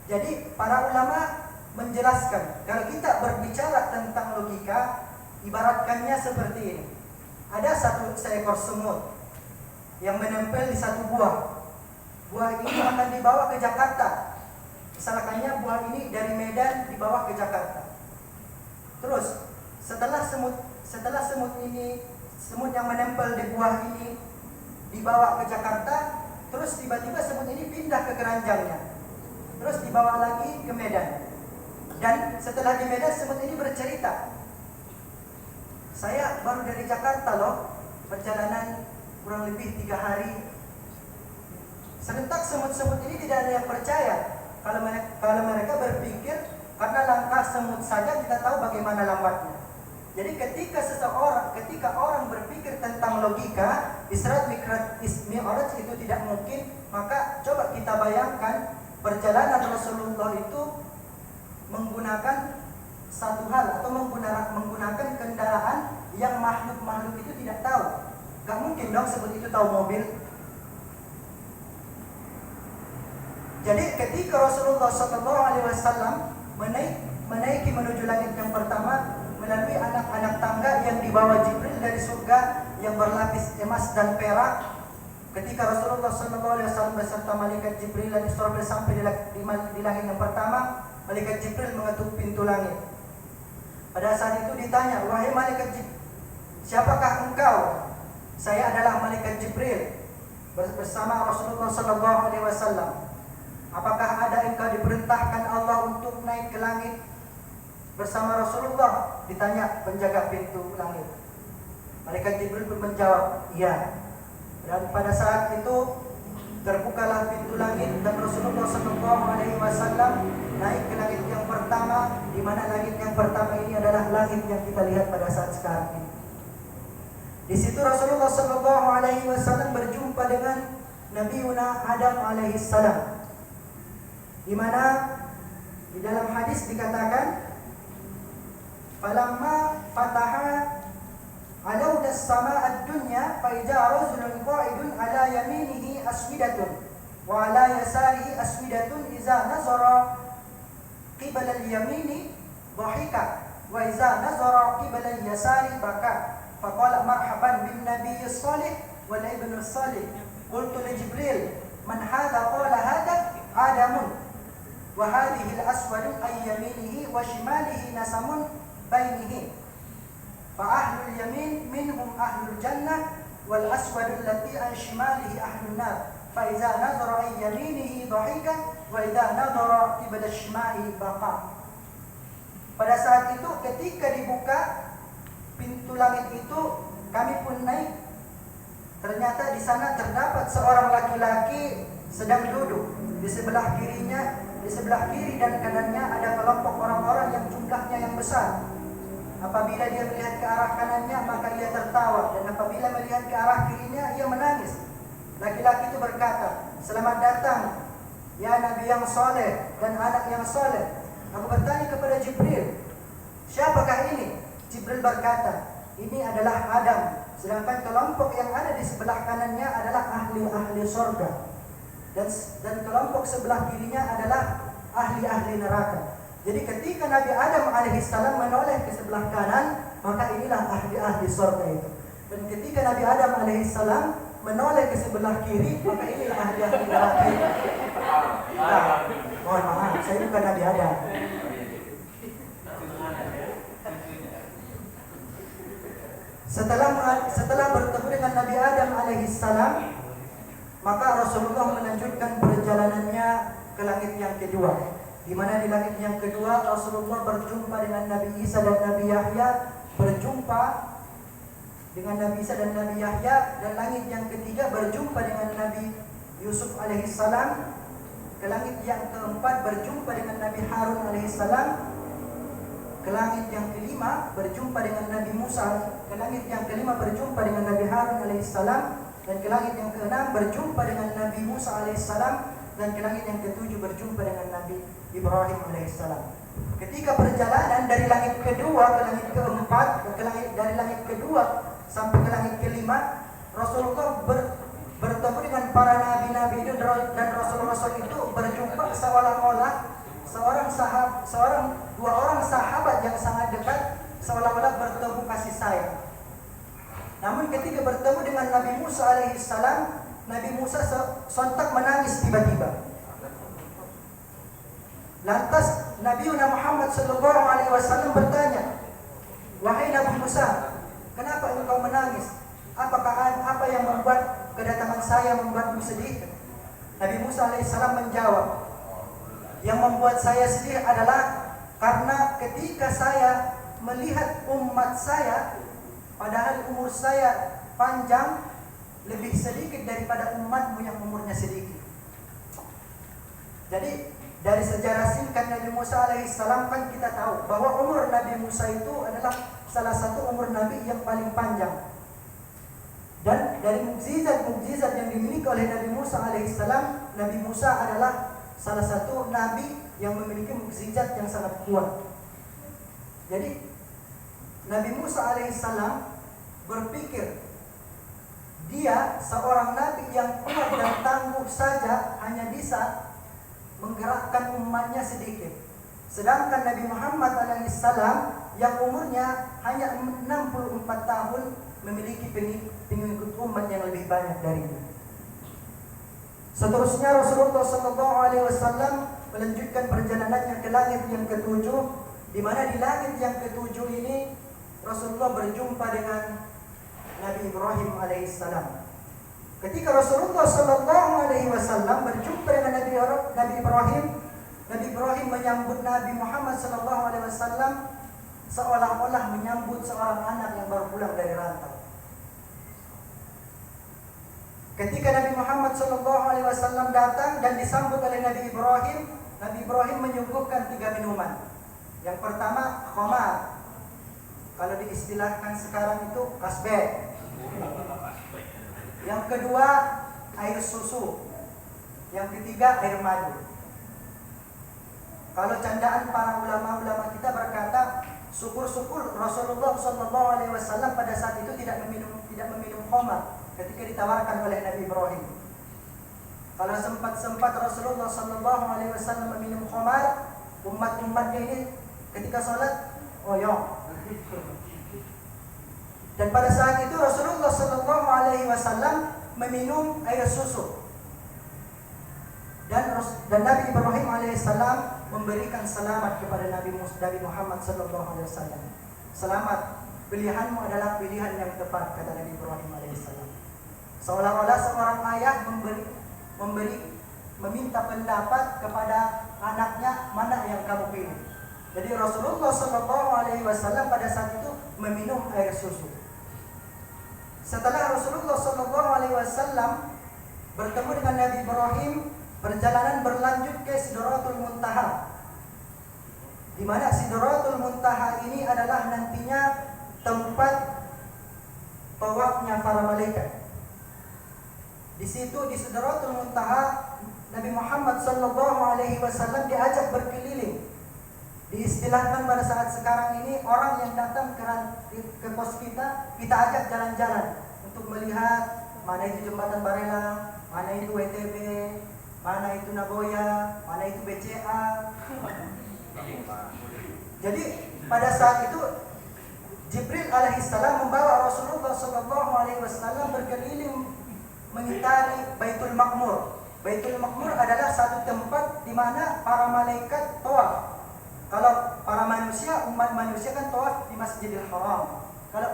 Jadi para ulama menjelaskan, kalau kita berbicara tentang logika, ibaratkannya seperti ini. Ada seekor semut yang menempel di satu buah. Buah ini akan dibawa ke Jakarta. Misalkannya buah ini dari Medan dibawa ke Jakarta. Terus setelah semut yang menempel di buah ini dibawa ke Jakarta, terus tiba-tiba semut ini pindah ke keranjangnya, terus dibawa lagi ke Medan. Dan setelah di Medan, semut ini bercerita, saya baru dari Jakarta loh, perjalanan kurang lebih 3 hari. Serentak semut-semut ini tidak ada yang percaya. Kalau mereka berpikir karena langkah semut saja kita tahu bagaimana lambatnya. Jadi ketika orang berpikir tentang logika, Isra Mi'raj itu tidak mungkin, maka coba kita bayangkan perjalanan Rasulullah itu menggunakan satu hal atau menggunakan kendaraan yang makhluk-makhluk itu tidak tahu. Gak mungkin dong sebut itu tahu mobil. Jadi ketika Rasulullah SAW menaiki menuju langit yang pertama melalui anak-anak tangga yang dibawa Jibril dari surga yang berlapis emas dan perak, ketika Rasulullah SAW beserta malaikat Jibril dan Israfil sampai di langit yang pertama, malaikat Jibril mengetuk pintu langit. Pada saat itu ditanya, wahai malaikat Jibril, siapakah engkau? Saya adalah malaikat Jibril bersama Rasulullah SAW. Apakah ada engkau diperintahkan Allah untuk naik ke langit bersama Rasulullah? Ditanya penjaga pintu langit. Malaikat Jibril pun menjawab, iya. Dan pada saat itu terbukalah pintu langit dan Rasulullah SAW naik ke langit yang pertama, di mana langit yang pertama ini adalah langit yang kita lihat pada saat sekarang ini. Di situ Rasulullah SAW berjumpa dengan Nabiuna Adam alaihissalam, di mana di dalam hadis dikatakan, falamma fataha alawna as-samaa'a ad-dunya fa idza rajulun qa'idun ala yaminihi aswidatun wa ala yasarihi aswidatun idza nazara qibala al-yamini dhahika wa idza nazara qibala al-yasari baka faqala marhaban bin nabiy as-salih wal ibn as-salih qultu li Jibril man hadha qala hadha adamun wa hadhihi al-aswadu ay yaminihi wa shimalihi nasamun bainihi fa ahlul yamin minhum ahlul jannah wal aswadu allati an shimalihi ahlun nar fa idza nadhara ay yaminihi dhahika wa idza nadhara qibala shimali baqa. Pada saat itu ketika dibuka pintu langit itu kami pun naik. Ternyata di sana terdapat seorang laki-laki sedang duduk. Di sebelah kirinya, di sebelah kiri dan kanannya ada kelompok orang-orang yang jumlahnya yang besar. Apabila dia melihat ke arah kanannya maka ia tertawa, dan apabila melihat ke arah kirinya ia menangis. Laki-laki itu berkata, "Selamat datang ya Nabi yang soleh dan anak yang soleh." Aku bertanya kepada Jibril, "Siapakah ini?" Jibril berkata, "Ini adalah Adam, sedangkan kelompok yang ada di sebelah kanannya adalah ahli-ahli surga. Dan kelompok sebelah kirinya adalah ahli-ahli neraka." Jadi ketika Nabi Adam alaihissalam menoleh ke sebelah kanan, maka inilah ahli-ahli surga itu. Dan ketika Nabi Adam alaihissalam menoleh ke sebelah kiri, maka inilah ahli-ahli neraka itu. Nah, mohon maaf, saya bukan Nabi Adam. Setelah bertemu dengan Nabi Adam alaihissalam, maka Rasulullah melanjutkan perjalanannya ke langit yang kedua. Di mana di langit yang kedua Rasulullah berjumpa dengan Nabi Isa dan Nabi Yahya, berjumpa dengan Nabi Isa dan Nabi Yahya, dan langit yang ketiga berjumpa dengan Nabi Yusuf alaihissalam. Ke langit yang keempat berjumpa dengan Nabi Harun alaihissalam. Ke langit yang kelima berjumpa dengan Nabi Musa. Ke langit yang kelima berjumpa dengan Nabi Harun alaihissalam. Dan ke langit yang keenam berjumpa dengan Nabi Musa alaihissalam. Dan ke langit yang ketujuh berjumpa dengan Nabi Ibrahim alaihissalam. Ketika perjalanan dari langit kedua ke langit keempat, dari langit kedua sampai ke langit kelima, Rasulullah bertemu dengan para nabi-nabi itu, dan Rasul-Rasul itu berjumpa seolah-olah dua orang sahabat yang sangat dekat, seolah-olah bertemu kasih sayang. Namun ketika bertemu dengan Nabi Musa alaihissalam, Nabi Musa sontak menangis tiba-tiba. Lantas Nabi Muhammad SAW bertanya, "Wahai Nabi Musa, kenapa engkau menangis? Apa yang membuat kedatangan saya membuatmu sedih?" Nabi Musa alaihissalam menjawab, "Yang membuat saya sedih adalah karena ketika saya melihat umat saya, padahal umur saya panjang, lebih sedikit daripada umatmu yang umurnya sedikit." Jadi dari sejarah singkat Nabi Musa alaihissalam kan kita tahu bahwa umur Nabi Musa itu adalah salah satu umur Nabi yang paling panjang. Dan dari mukjizat yang dimiliki oleh Nabi Musa alaihissalam, Nabi Musa adalah salah satu Nabi yang memiliki mukjizat yang sangat kuat. Jadi Nabi Musa alaihissalam berpikir, dia seorang nabi yang kuat dan tangguh saja hanya bisa menggerakkan umatnya sedikit. Sedangkan Nabi Muhammad alaihissalam yang umurnya hanya 64 tahun memiliki pengikut umat yang lebih banyak darinya. Seterusnya Rasulullah SAW melanjutkan perjalanannya ke langit yang ketujuh, di mana di langit yang ketujuh ini Rasulullah berjumpa dengan Nabi Ibrahim alaihissalam. Ketika Rasulullah SAW berjumpa dengan Nabi Ibrahim menyambut Nabi Muhammad SAW seolah-olah menyambut seorang anak yang baru pulang dari rantau. Ketika Nabi Muhammad SAW datang dan disambut oleh Nabi Ibrahim menyuguhkan 3 minuman. Yang pertama khamar, kalau diistilahkan sekarang itu kasbeh. Yang kedua air susu. Yang ketiga air madu. Kalau candaan para ulama-ulama kita berkata, syukur-syukur Rasulullah SAW pada saat itu tidak meminum khamar ketika ditawarkan oleh Nabi Ibrahim. Kalau sempat Rasulullah SAW meminum khamar, umat-umatnya ini ketika sholat oyong. Dan pada saat itu Rasulullah SAW meminum air susu. Dan Nabi Ibrahim alaihissalam memberikan selamat kepada Nabi Muhammad SAW. Selamat, pilihanmu adalah pilihan yang tepat, kata Nabi Ibrahim alaihissalam. Seolah-olah seorang ayah meminta pendapat kepada anaknya, mana yang kamu pilih. Jadi Rasulullah SAW pada saat itu meminum air susu. Setelah Rasulullah SAW bertemu dengan Nabi Ibrahim, perjalanan berlanjut ke Sidratul Muntaha, di mana Sidratul Muntaha ini adalah nantinya tempat tawafnya para malaikat. Di situ di Sidratul Muntaha Nabi Muhammad SAW diajak berkeliling. Diistilahkan pada saat sekarang ini, orang yang datang ke pos kita ajak jalan-jalan untuk melihat mana itu jembatan Barelang, mana itu WTB, mana itu Nagoya, mana itu BCA. Jadi pada saat itu Jibril alaihissalam membawa Rasulullah SAW berkeliling mengitari Baitul Maqmur. Baitul Maqmur adalah satu tempat di mana para malaikat tawaf. Kalau para manusia, umat manusia kan tawaf di Masjidil Haram. Kalau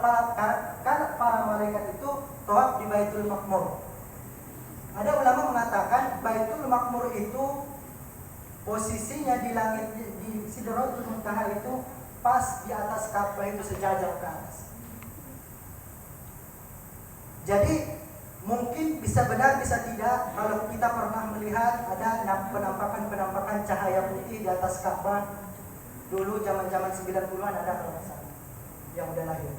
para malaikat itu tawaf di Baitul Maqmur. Ada ulama mengatakan Baitul Maqmur itu posisinya di langit, di Sidratul Muntaha itu pas di atas Ka'bah itu sejajar ke atas. Jadi mungkin bisa benar bisa tidak kalau kita pernah melihat ada penampakan cahaya putih di atas Ka'bah. Dulu zaman-zaman 90-an ada kalau salah yang udah lahir.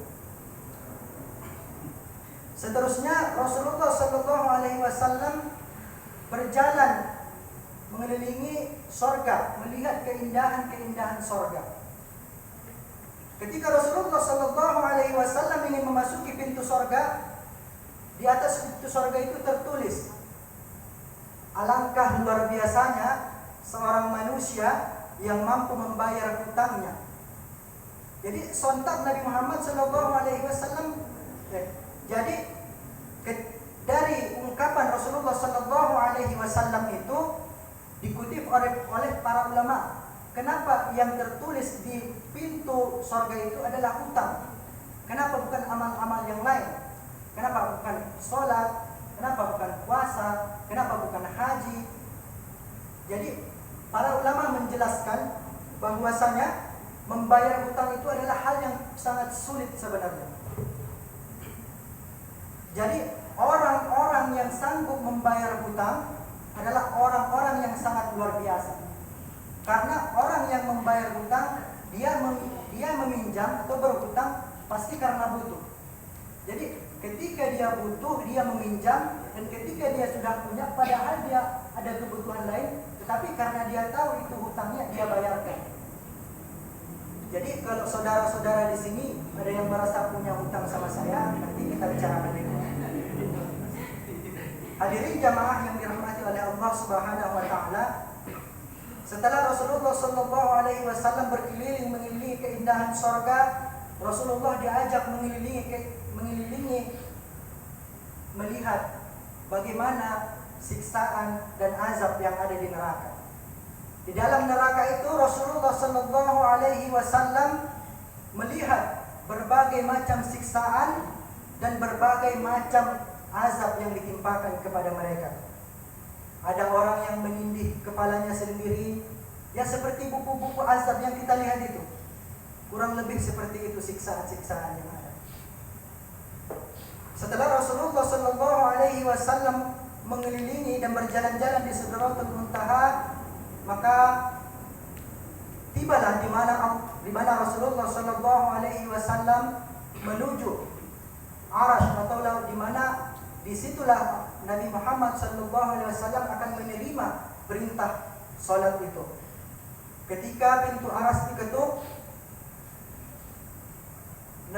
Seterusnya Rasulullah SAW berjalan mengelilingi sorga, melihat keindahan-keindahan sorga. Ketika Rasulullah SAW ingin memasuki pintu sorga, di atas pintu sorga itu tertulis, alangkah luar biasanya seorang manusia yang mampu membayar hutangnya. Jadi sontak Nabi Muhammad SAW. Jadi dari ungkapan Rasulullah SAW itu dikutip oleh para ulama. Kenapa yang tertulis di pintu sorga itu adalah hutang? Kenapa bukan amal-amal yang lain? Kenapa bukan sholat? Kenapa bukan puasa? Kenapa bukan haji? Jadi para ulama menjelaskan bahwasanya membayar hutang itu adalah hal yang sangat sulit sebenarnya. Jadi orang-orang yang sanggup membayar hutang adalah orang-orang yang sangat luar biasa. Karena orang yang membayar hutang, dia meminjam atau berhutang pasti karena butuh. Jadi ketika dia butuh, dia meminjam, dan ketika dia sudah punya, padahal dia ada kebutuhan lain, tetapi karena dia tahu itu hutangnya, dia bayarkan. Jadi kalau saudara-saudara di sini ada yang merasa punya hutang sama saya, nanti kita bicarakan itu. Hadirin jamaah yang dirahmati oleh Allah Subhanahu wa taala, setelah Rasulullah SAW berkeliling mengelilingi keindahan sorga, Rasulullah diajak mengelilingi melihat bagaimana siksaan dan azab yang ada di neraka. Di dalam neraka itu Rasulullah SAW melihat berbagai macam siksaan dan berbagai macam azab yang ditimpakan kepada mereka. Ada orang yang menindih kepalanya sendiri, ya seperti buku-buku azab yang kita lihat itu. Kurang lebih seperti itu siksaan-siksaan yang ada. Setelah Rasulullah SAW mengelilingi dan berjalan-jalan di Sidratul Muntaha, maka tibalah di mana Rasulullah SAW menuju Arash atau laut, di mana disitulah Nabi Muhammad SAW akan menerima perintah salat itu. Ketika pintu Arash diketuk,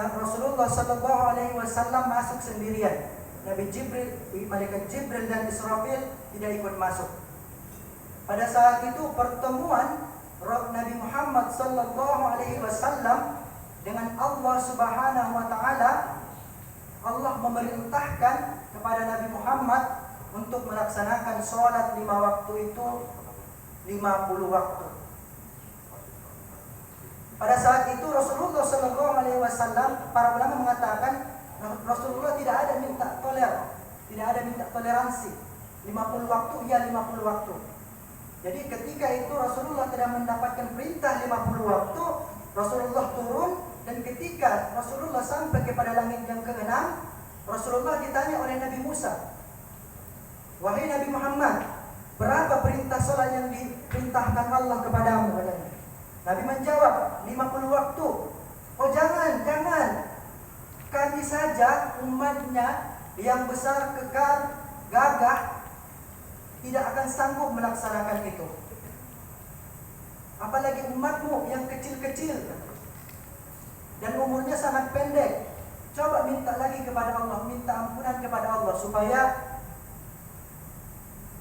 Rasulullah Sallallahu Alaihi Wasallam masuk sendirian. Malaikat Jibril dan Israfil tidak ikut masuk. Pada saat itu pertemuan Nabi Muhammad Sallallahu Alaihi Wasallam dengan Allah Subhanahu Wa Taala, Allah memerintahkan kepada Nabi Muhammad untuk melaksanakan sholat 5 waktu itu 50 waktu. Pada saat itu Rasulullah Sallallahu Alaihi Wasallam, para ulama mengatakan Rasulullah tidak ada minta toleransi. 50 waktu, ya 50 waktu. Jadi ketika itu Rasulullah tidak mendapatkan perintah 50 waktu, Rasulullah turun, dan ketika Rasulullah sampai kepada langit yang ke-6, Rasulullah ditanya oleh Nabi Musa, "Wahai Nabi Muhammad, berapa perintah sholat yang diperintahkan Allah kepadamu?" katanya. Nabi menjawab, 50 waktu. "Oh jangan. Kami saja umatnya yang besar, kekal, gagah, tidak akan sanggup melaksanakan itu. Apalagi umatmu yang kecil-kecil dan umurnya sangat pendek. Coba minta lagi kepada Allah, minta ampunan kepada Allah supaya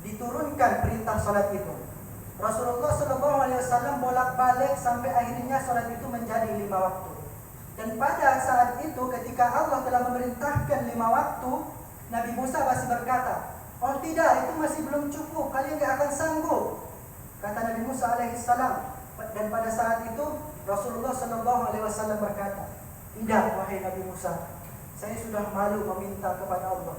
diturunkan perintah salat itu." Rasulullah SAW bolak-balik sampai akhirnya salat itu menjadi 5 waktu. Dan pada saat itu ketika Allah telah memerintahkan 5 waktu, Nabi Musa masih berkata, "Oh tidak, itu masih belum cukup, kalian tidak akan sanggup," kata Nabi Musa alaihissalam. Dan pada saat itu Rasulullah SAW berkata, "Tidak, wahai Nabi Musa, saya sudah malu meminta kepada Allah.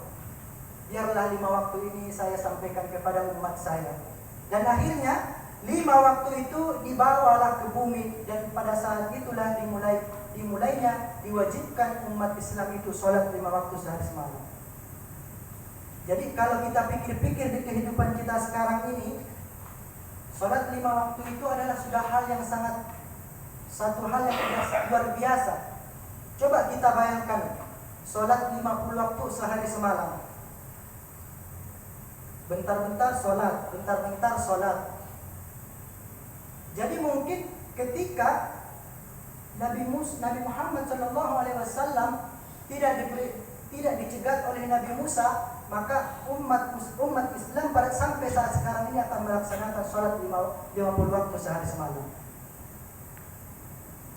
Biarlah 5 waktu ini saya sampaikan kepada umat saya." Dan akhirnya 5 waktu itu dibawalah ke bumi, dan pada saat itulah dimulainya diwajibkan umat Islam itu sholat 5 waktu sehari semalam. Jadi kalau kita pikir-pikir di kehidupan kita sekarang ini, sholat 5 waktu itu adalah sudah satu hal yang luar biasa. Coba kita bayangkan, sholat 50 waktu sehari semalam. Bentar-bentar sholat. Jadi mungkin ketika Nabi Muhammad SAW tidak dicegat oleh Nabi Musa, maka umat Islam sampai saat sekarang ini akan melaksanakan sholat 50 waktu sehari semalam.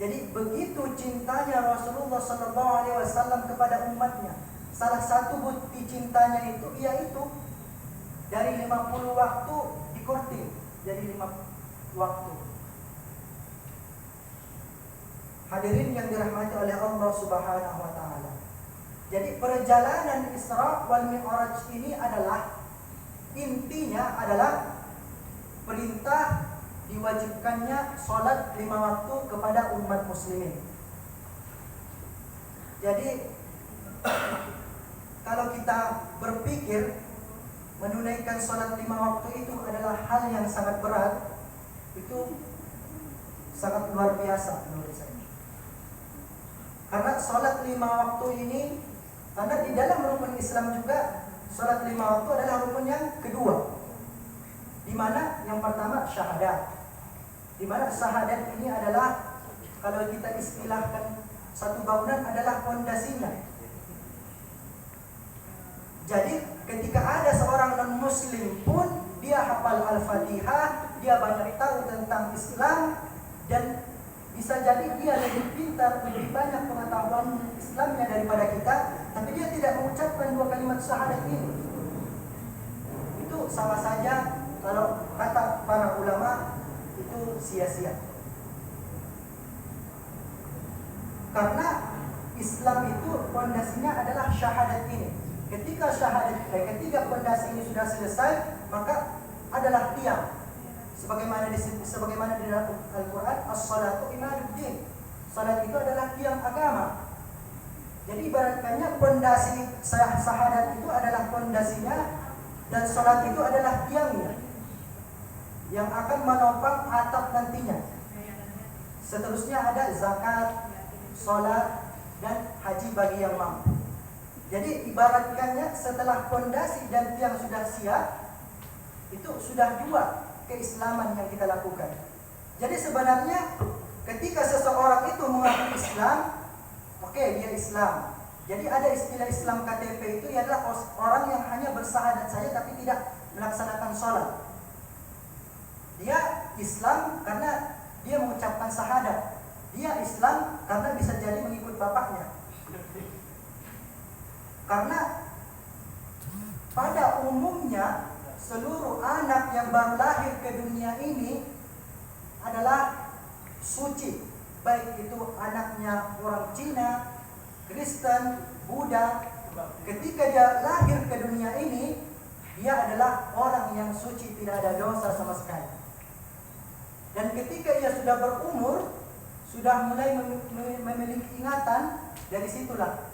Jadi begitu cintanya Rasulullah SAW kepada umatnya. Salah satu bukti cintanya itu yaitu dari 50 waktu dikorting jadi 5 waktu. Hadirin yang dirahmati oleh Allah Subhanahu wa taala. Jadi perjalanan Isra wal Mi'raj ini intinya adalah perintah diwajibkannya sholat 5 waktu kepada umat muslimin. Jadi kalau kita berpikir menunaikan sholat 5 waktu itu adalah hal yang sangat berat, itu sangat luar biasa menurut saya. Karena sholat 5 waktu ini, karena di dalam rukun Islam juga sholat 5 waktu adalah rukun yang kedua, di mana yang pertama syahadat, di mana syahadat ini adalah, kalau kita istilahkan satu bangunan, adalah fondasinya. Jadi ketika ada seorang non-muslim pun dia hafal Al-Fatihah, dia banyak tahu tentang Islam, dan bisa jadi dia lebih pintar, lebih banyak pengetahuan Islamnya daripada kita, tapi dia tidak mengucapkan 2 kalimat syahadat ini. Itu sama saja, kalau kata para ulama, itu sia-sia. Karena Islam itu fondasinya adalah syahadat ini. Ketika fondasi ini sudah selesai, maka adalah tiang. Sebagaimana di dalam Al-Quran, as-salatu imaduddin. Salat itu adalah tiang agama. Jadi ibaratkannya fondasi syahadat itu adalah fondasinya, dan salat itu adalah tiangnya yang akan menopang atap nantinya. Seterusnya ada zakat, salat, dan haji bagi yang mampu. Jadi ibaratkannya setelah fondasi dan tiang sudah siap, itu sudah 2 keislaman yang kita lakukan. Jadi sebenarnya ketika seseorang itu mengaku Islam, oke, Islam. Jadi ada istilah Islam KTP itu adalah orang yang hanya bersahadat saja tapi tidak melaksanakan sholat. Dia Islam karena dia mengucapkan syahadat. Dia Islam karena bisa jadi mengikut bapaknya. Karena pada umumnya seluruh anak yang baru lahir ke dunia ini adalah suci, baik itu anaknya orang Cina, Kristen, Buddha. Ketika dia lahir ke dunia ini, dia adalah orang yang suci, tidak ada dosa sama sekali. Dan ketika ia sudah berumur, sudah mulai memiliki ingatan, dari situlah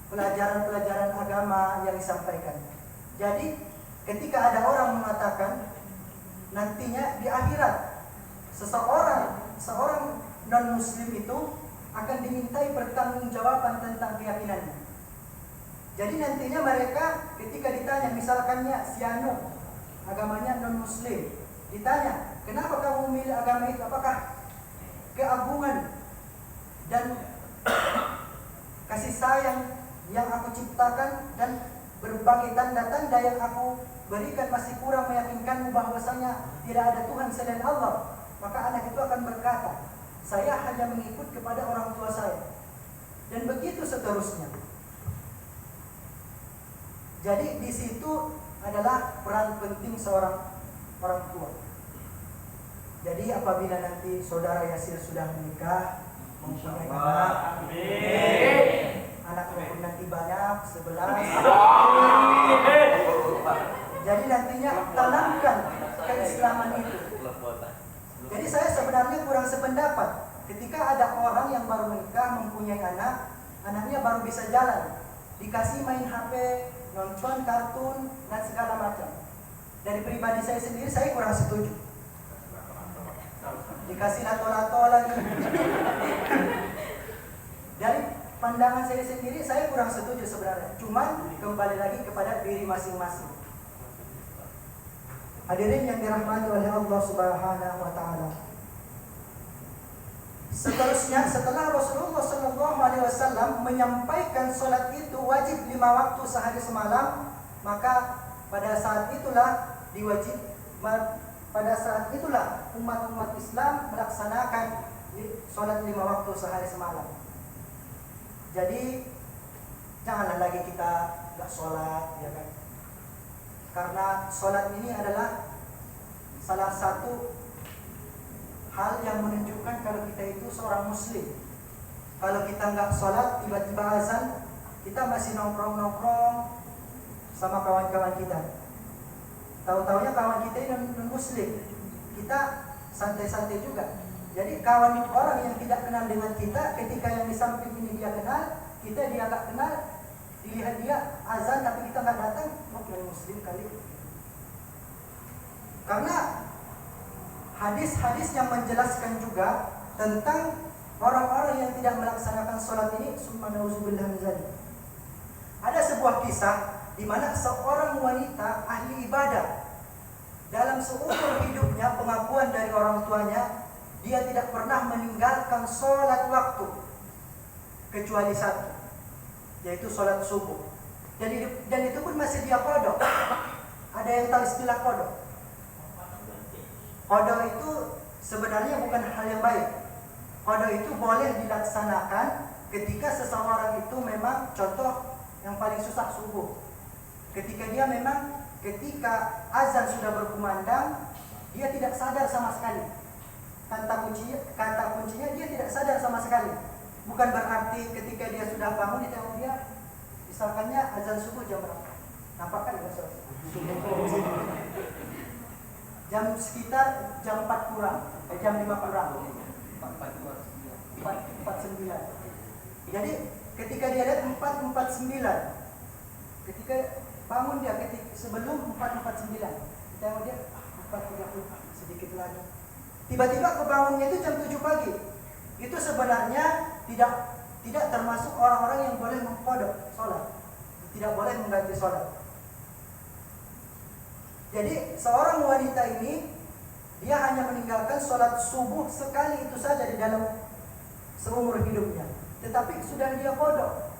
pelajaran-pelajaran agama yang disampaikan. Jadi ketika ada orang mengatakan nantinya di akhirat seorang non-muslim itu akan dimintai pertanggungjawaban tentang keyakinannya. Jadi nantinya mereka ketika ditanya, misalkannya si Anu agamanya non-muslim, ditanya, kenapa kamu memilih agama itu? Apakah keagungan dan kasih sayang yang aku ciptakan dan berbagai tanda-tanda yang aku berikan masih kurang meyakinkanmu bahwasanya tidak ada Tuhan selain Allah? Maka anak itu akan berkata, saya hanya mengikut kepada orang tua saya. Dan begitu seterusnya. Jadi di situ adalah peran penting seorang orang tua. Jadi apabila nanti saudara Yasir sudah menikah, mempunyai anak, anaknya pun nanti banyak, 11. Jadi nantinya tanamkan keislaman itu. Jadi saya sebenarnya kurang sependapat. Ketika ada orang yang baru menikah, mempunyai anak, anaknya baru bisa jalan, dikasih main HP, nonton kartun, dan segala macam. Dari pribadi saya sendiri, saya kurang setuju. Dikasih lato-lato lagi. Dari pandangan saya sendiri, saya kurang setuju sebenarnya. Cuman kembali lagi kepada diri masing-masing. Hadirin yang dirahmati oleh Allah Subhanahu wa taala. Seterusnya, setelah Rasulullah SAW menyampaikan sholat itu wajib 5 waktu sehari semalam, maka pada saat itulah umat-umat Islam melaksanakan sholat 5 waktu sehari semalam. Jadi janganlah lagi kita gak sholat, ya kan? Karena sholat ini adalah salah satu hal yang menunjukkan kalau kita itu seorang muslim. Kalau kita nggak sholat, tiba-tiba azan, kita masih nongkrong-nongkrong sama kawan-kawan kita. Tahu-taunya kawan kita ini non-muslim, kita santai-santai juga. Jadi kawan orang yang tidak kenal dengan kita, ketika yang di samping ini dia kenal, kita dia nggak kenal, dilihat dia azan tapi kita nggak datang, non-muslim kali. Karena hadis-hadis yang menjelaskan juga tentang orang-orang yang tidak melaksanakan sholat ini, summa nauzubillah min dzalik. Ada sebuah kisah di mana seorang wanita ahli ibadah, dalam seumur hidupnya pengakuan dari orang tuanya, dia tidak pernah meninggalkan sholat waktu kecuali satu, yaitu sholat subuh. Dan itu pun masih dia qada. Ada yang tahu istilah qada? Qada itu sebenarnya bukan hal yang baik. Qada itu boleh dilaksanakan ketika seseorang itu memang, contoh yang paling susah subuh. Ketika dia memang ketika azan sudah berkumandang, dia tidak sadar sama sekali. Kata kuncinya dia tidak sadar sama sekali. Bukan berarti ketika dia sudah bangun ditengok dia, misalkannya azan subuh jam berapa? Nampakkan ya Ustaz? Jam sekitar jam 4 kurang, jam 5 kurang. 4:49. Jadi ketika dia lihat 4:49, ketika bangun dia sebelum 4:49, tengok dia 4:30, sedikit lagi. Tiba-tiba kebangunnya itu jam 7 pagi. Itu sebenarnya tidak termasuk orang-orang yang boleh mengqada sholat, tidak boleh mengganti sholat. Jadi seorang wanita ini, dia hanya meninggalkan sholat subuh sekali itu saja di dalam seumur hidupnya. tetapi sudah dia kodok.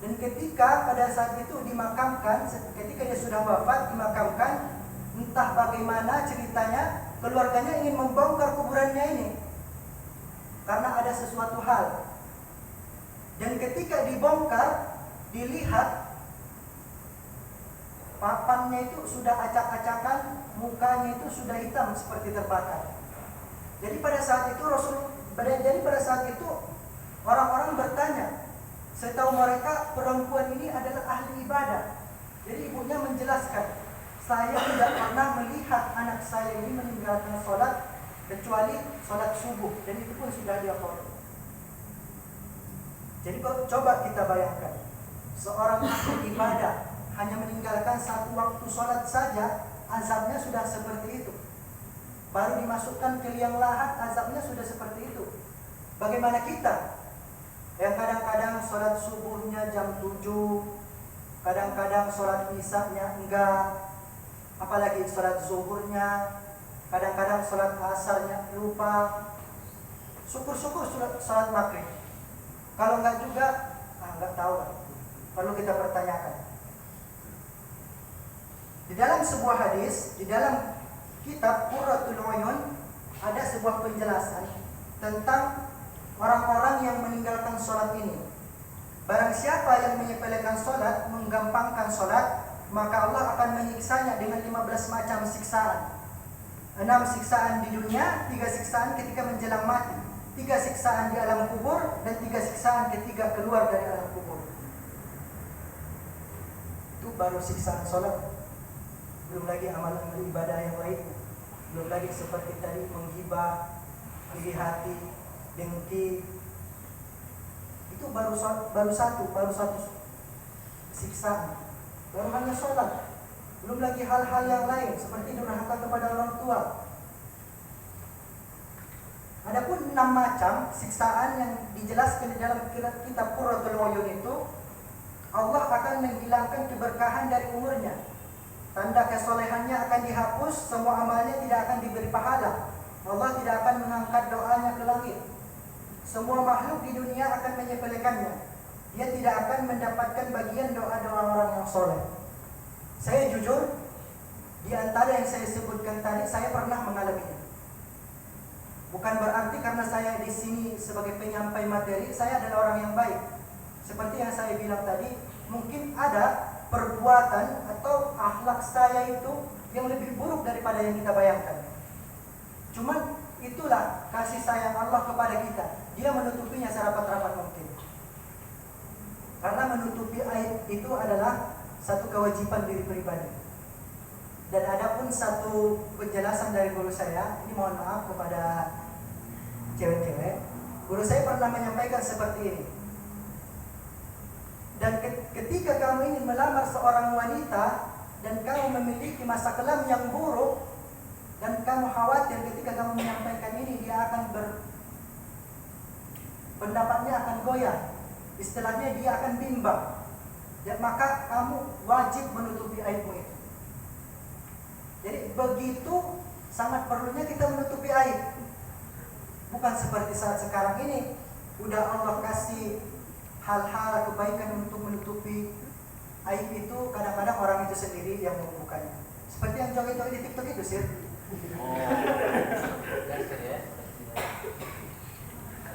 Dan ketika pada saat itu dimakamkan, ketika dia sudah wafat dimakamkan, entah bagaimana ceritanya, keluarganya ingin membongkar kuburannya ini karena ada sesuatu hal. Dan ketika dibongkar, dilihat papannya itu sudah acak-acakan, mukanya itu sudah hitam seperti terbakar. Jadi pada saat itu orang-orang bertanya, setahu mereka perempuan ini adalah ahli ibadah. Jadi ibunya menjelaskan, saya tidak pernah melihat anak saya ini meninggalkan sholat kecuali sholat subuh, dan itu pun sudah dia qada. Jadi coba kita bayangkan, seorang ahli ibadah hanya meninggalkan satu waktu sholat saja, azabnya sudah seperti itu. Baru dimasukkan ke liang lahat, azabnya sudah seperti itu. Bagaimana kita yang kadang-kadang sholat subuhnya jam 7, kadang-kadang sholat isya-nya enggak, apalagi sholat zuhurnya, kadang-kadang sholat asarnya lupa. Syukur-syukur sholat maghrib. Kalau enggak juga, enggak tahu lah. Perlu kita pertanyakan. Di dalam sebuah hadis, di dalam kitab Qurratul Uyun, ada sebuah penjelasan tentang orang-orang yang meninggalkan sholat ini. Barang siapa yang menyepelekan sholat, menggampangkan sholat, maka Allah akan menyiksanya dengan 15 macam siksaan. 6 siksaan di dunia, 3 siksaan ketika menjelang mati, 3 siksaan di alam kubur, dan 3 siksaan ketika keluar dari alam kubur. Itu baru siksaan sholat. Belum lagi amalan ibadah yang lain. Belum lagi seperti tadi menggibah, iri hati, dengki. Itu baru satu siksaan. Baru hanya sholat. Belum lagi hal-hal yang lain seperti durhaka kepada orang tua. Adapun 6 macam siksaan yang dijelaskan di dalam kitab Qurratul Uyun itu, Allah akan menghilangkan keberkahan dari umurnya. Tanda kesolehannya akan dihapus, semua amalnya tidak akan diberi pahala. Allah tidak akan mengangkat doanya ke langit. Semua makhluk di dunia akan menyepelekannya. Dia tidak akan mendapatkan bagian doa-doa orang yang soleh. Saya jujur, di antara yang saya sebutkan tadi, saya pernah mengalaminya. Bukan berarti karena saya di sini sebagai penyampai materi, saya adalah orang yang baik. Seperti yang saya bilang tadi, mungkin ada perbuatan atau akhlak saya itu yang lebih buruk daripada yang kita bayangkan. Cuman itulah kasih sayang Allah kepada kita. Dia menutupinya serapat-rapat mungkin. Karena menutupi aib itu adalah satu kewajiban diri pribadi. Dan ada pun satu penjelasan dari guru saya, ini mohon maaf kepada cewek-cewek. Guru saya pernah menyampaikan seperti ini. Dan ketika kamu ingin melamar seorang wanita dan kamu memiliki masa kelam yang buruk, dan kamu khawatir ketika kamu menyampaikan ini dia akan pendapatnya akan goyah, istilahnya dia akan bimbang, ya, maka kamu wajib menutupi aibmu itu. Jadi begitu sangat perlunya kita menutupi aib. Bukan seperti saat sekarang ini udah Allah kasih hal-hal kebaikan untuk menutupi aib itu, kadang-kadang orang itu sendiri yang membukanya. Seperti yang joget-joget di TikTok itu sih.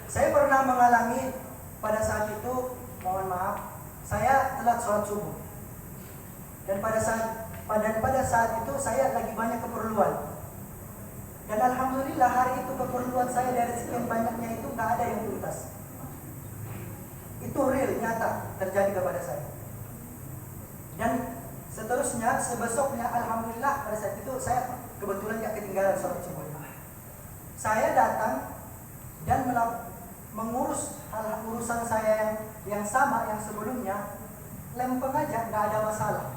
Saya pernah mengalami pada saat itu, mohon maaf, saya telat sholat subuh. Dan pada saat itu saya lagi banyak keperluan. Dan alhamdulillah hari itu keperluan saya dari sekian banyaknya itu nggak ada yang tuntas. Itu real, nyata terjadi kepada saya. Dan seterusnya, sebesoknya alhamdulillah pada saat itu saya kebetulan gak ketinggalan sholat subuh. Saya datang dan mengurus urusan saya yang sama yang sebelumnya, lempeng aja, gak ada masalah.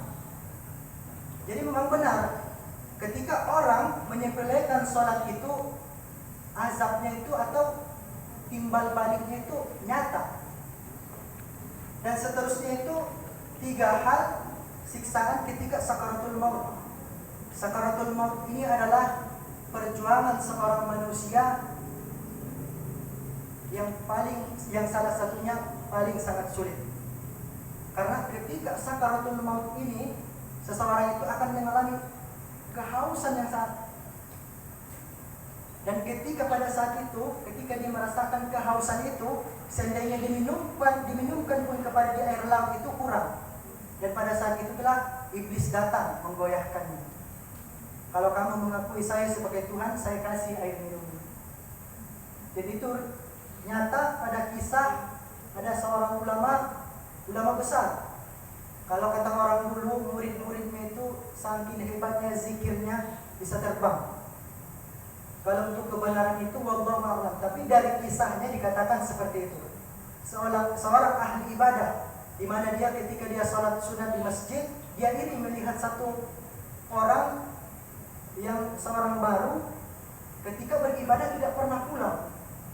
Jadi memang benar, ketika orang menyepelekan sholat itu, azabnya itu atau timbal baliknya itu nyata. Dan seterusnya itu 3 hal siksaan ketika sakaratul maut. Sakaratul maut ini adalah perjuangan seorang manusia yang salah satunya paling sangat sulit. Karena ketika sakaratul maut ini, seseorang itu akan mengalami kehausan yang sangat. Dan ketika pada saat itu, ketika dia merasakan kehausan itu, seandainya diminumkan pun kepada dia air laut itu kurang. Dan pada saat itulah iblis datang menggoyahkannya. Kalau kamu mengakui saya sebagai Tuhan, saya kasih air minum. Jadi itu nyata pada kisah ada seorang ulama besar. Kalau kata orang dulu, murid-muridnya itu saking hebatnya zikirnya bisa terbang. Kalau untuk kebenaran itu wallahu a'lam, tapi dari kisahnya dikatakan seperti itu. Seorang ahli ibadah, di mana dia ketika dia salat sunat di masjid, dia iri melihat satu orang yang seorang baru ketika beribadah tidak pernah pulang.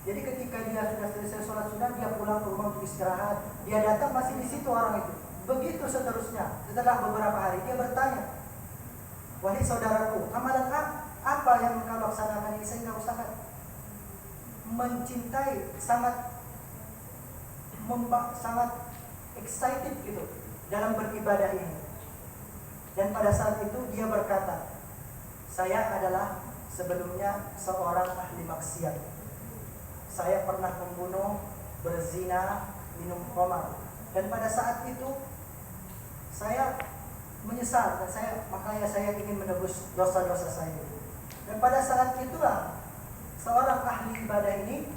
Jadi ketika dia sudah selesai sholat sunat, dia pulang ke rumah untuk istirahat. Dia datang masih di situ orang itu. Begitu seterusnya. Setelah beberapa hari dia bertanya, wahai saudaraku, amalan apa yang kau laksanakan ini sehingga kau sangat mencintai, sangat excited gitu dalam beribadah ini. Dan pada saat itu dia berkata, saya adalah sebelumnya seorang ahli maksiat. Saya pernah membunuh, berzina, minum khamar. Dan pada saat itu saya menyesal dan makanya saya ingin menebus dosa-dosa saya. Dan pada saat itulah seorang ahli ibadah ini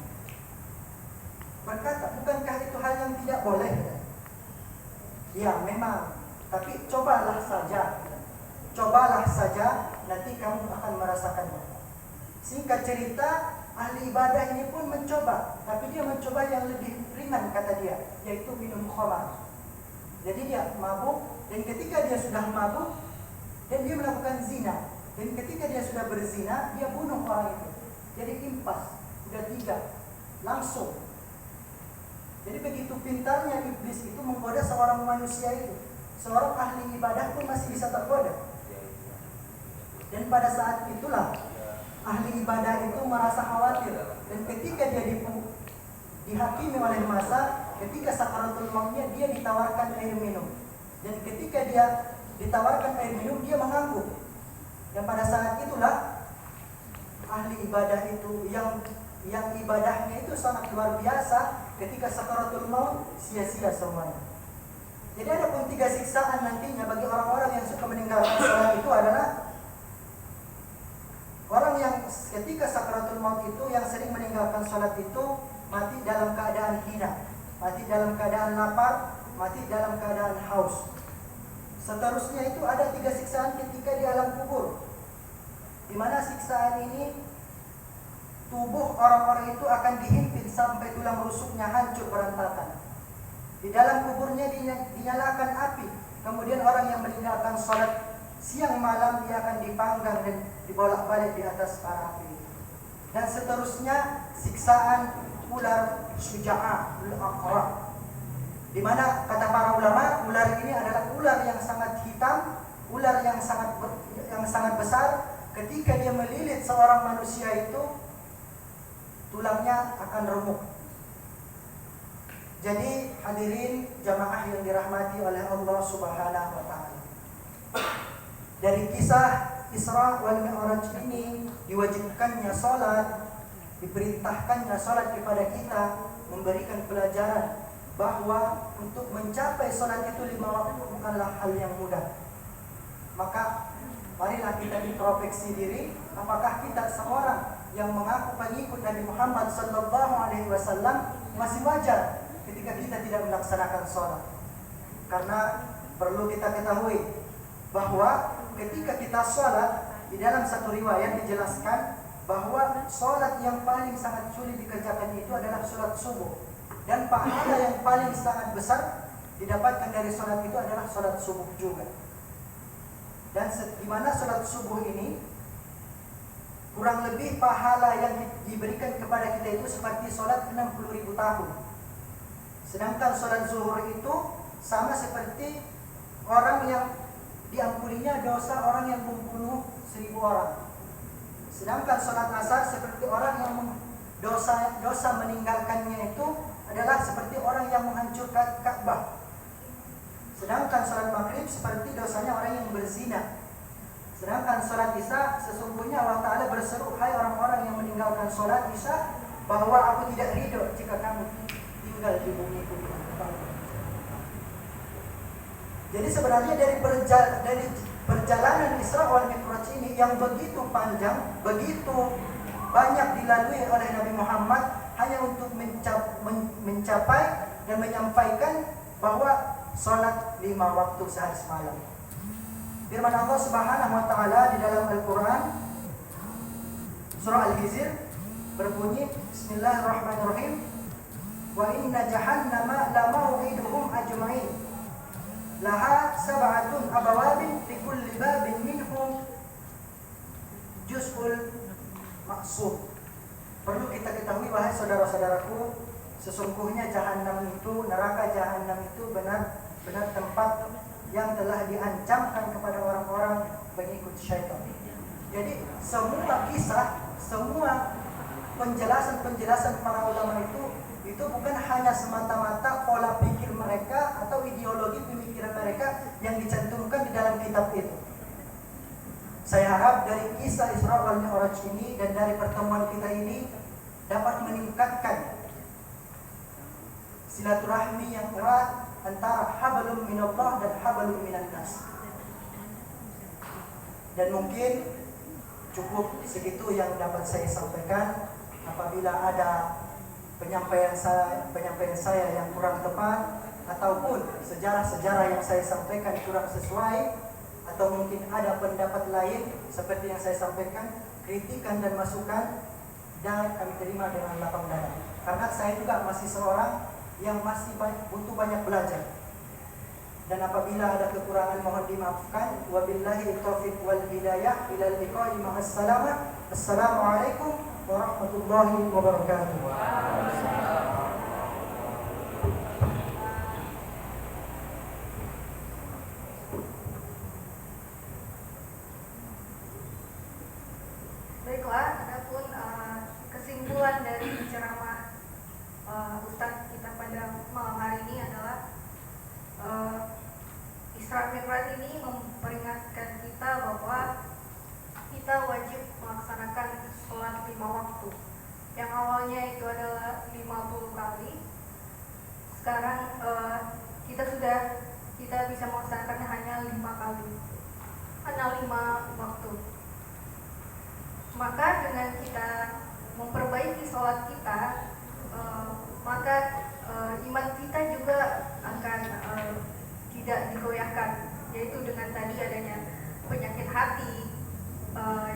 berkata, bukankah itu hal yang tidak boleh? Ya memang, tapi cobalah saja. Cobalah saja, nanti kamu akan merasakannya. Singkat cerita, ahli ibadah ini pun mencoba, tapi dia mencoba yang lebih ringan kata dia, yaitu minum khamar. Jadi dia mabuk, dan ketika dia sudah mabuk, dan dia melakukan zina, dan ketika dia sudah berzina, dia bunuh orang itu. Jadi impas, sudah 3, langsung. Jadi begitu pintarnya iblis itu menggoda seorang manusia itu, seorang ahli ibadah pun masih bisa tergoda. Dan pada saat itulah ahli ibadah itu merasa khawatir, dan ketika dia dihakimi oleh masa, ketika sakaratul mautnya dia ditawarkan air minum, dan ketika dia ditawarkan air minum dia mengangguk. Dan pada saat itulah ahli ibadah itu yang ibadahnya itu sangat luar biasa, ketika sakaratul maut sia-sia semuanya. Jadi ada pun 3 siksaan nantinya bagi orang-orang yang suka meninggalkan salat itu adalah orang yang ketika sakaratul maut itu yang sering meninggalkan salat itu mati dalam keadaan hina, mati dalam keadaan lapar, mati dalam keadaan haus. Seterusnya itu ada 3 siksaan ketika di alam kubur, di mana siksaan ini tubuh orang-orang itu akan dihimpit sampai tulang rusuknya hancur berantakan. Di dalam kuburnya dinyalakan api, kemudian orang yang meninggalkan salat siang malam dia akan dipanggang dan dibolak-balik di atas para api. Dan seterusnya siksaan ular syuja'ah, al-aqra, di mana kata para ulama, ular ini adalah ular yang sangat hitam, ular yang sangat besar. Ketika dia melilit seorang manusia itu, tulangnya akan remuk. Jadi hadirin jamaah yang dirahmati oleh Allah Subhanahu wa taala, dari kisah Isra wal Mi'raj ini diwajibkannya salat, diperintahkannya salat kepada kita, memberikan pelajaran bahwa untuk mencapai salat itu 5 waktu bukanlah hal yang mudah. Maka marilah kita introspeksi diri, apakah kita seorang yang mengaku pengikut Nabi Muhammad sallallahu alaihi wasallam masih wajar ketika kita tidak melaksanakan salat. Karena perlu kita ketahui bahwa ketika kita sholat, di dalam satu riwayat dijelaskan bahwa sholat yang paling sangat sulit dikerjakan itu adalah sholat subuh, dan pahala yang paling sangat besar didapatkan dari sholat itu adalah sholat subuh juga. Dan di mana sholat subuh ini kurang lebih pahala yang diberikan kepada kita itu seperti sholat 60.000 tahun. Sedangkan sholat zuhur itu sama seperti orang yang diampuninya dosa orang yang membunuh 1000 orang. Sedangkan sholat asar seperti orang yang dosa meninggalkannya itu adalah seperti orang yang menghancurkan Ka'bah. Sedangkan sholat maghrib seperti dosanya orang yang berzina. Sedangkan sholat isya sesungguhnya Allah Ta'ala berseru, hai orang-orang yang meninggalkan sholat isya, bahwa aku tidak ridho jika kamu tinggal di bumi ku. Jadi sebenarnya dari perjalanan Isra wal Mi'raj ini yang begitu panjang, begitu banyak dilalui oleh Nabi Muhammad hanya untuk mencapai dan menyampaikan bahwa sholat 5 waktu sehari semalam. Firman Allah Subhanahu wa taala di dalam Al-Qur'an surah Al-Hijr berbunyi, Bismillahirrahmanirrahim, wa inna jahannama la maw'iduhum ajma'in laha sab'atun abawabin fi kulli babin minhum juz'ul maksum. Perlu kita ketahui wahai saudara-saudaraku, sesungguhnya jahanam itu, neraka jahanam itu benar-benar tempat yang telah diancamkan kepada orang-orang pengikut syaitan. Jadi semua kisah, semua penjelasan para ulama itu bukan hanya semata-mata pola pikir mereka atau ideologi pemikiran mereka yang dicantumkan di dalam kitab itu. Saya harap dari kisah Isra wal Mi'raj ini dan dari pertemuan kita ini dapat meningkatkan silaturahmi yang erat antara hablum minallah dan hablum minan nas. Dan mungkin cukup segitu yang dapat saya sampaikan. Apabila ada penyampaian saya yang kurang tepat ataupun sejarah-sejarah yang saya sampaikan kurang sesuai, atau mungkin ada pendapat lain seperti yang saya sampaikan, kritikan dan masukan dan kami terima dengan lapang dada. Karena saya juga masih seorang yang masih butuh banyak belajar. Dan apabila ada kekurangan mohon dimaafkan. Wabillahi taufiq wal hidayah. Ila liqa'i ma'as salamah. Assalamualaikum warahmatullahi wabarakatuh. Baiklah, adapun kesimpulan dari ceramah Ustadz kita pada malam hari ini adalah Isra Mi'raj ini memperingatkan kita bahwa kita wajib melaksanakan sholat 5 waktu. Yang awalnya itu adalah 50 kali. Sekarang kita bisa melaksanakannya hanya 5 kali, hanya 5 waktu. Maka dengan kita memperbaiki sholat kita, maka iman kita juga akan tidak digoyahkan, yaitu dengan tadi adanya penyakit hati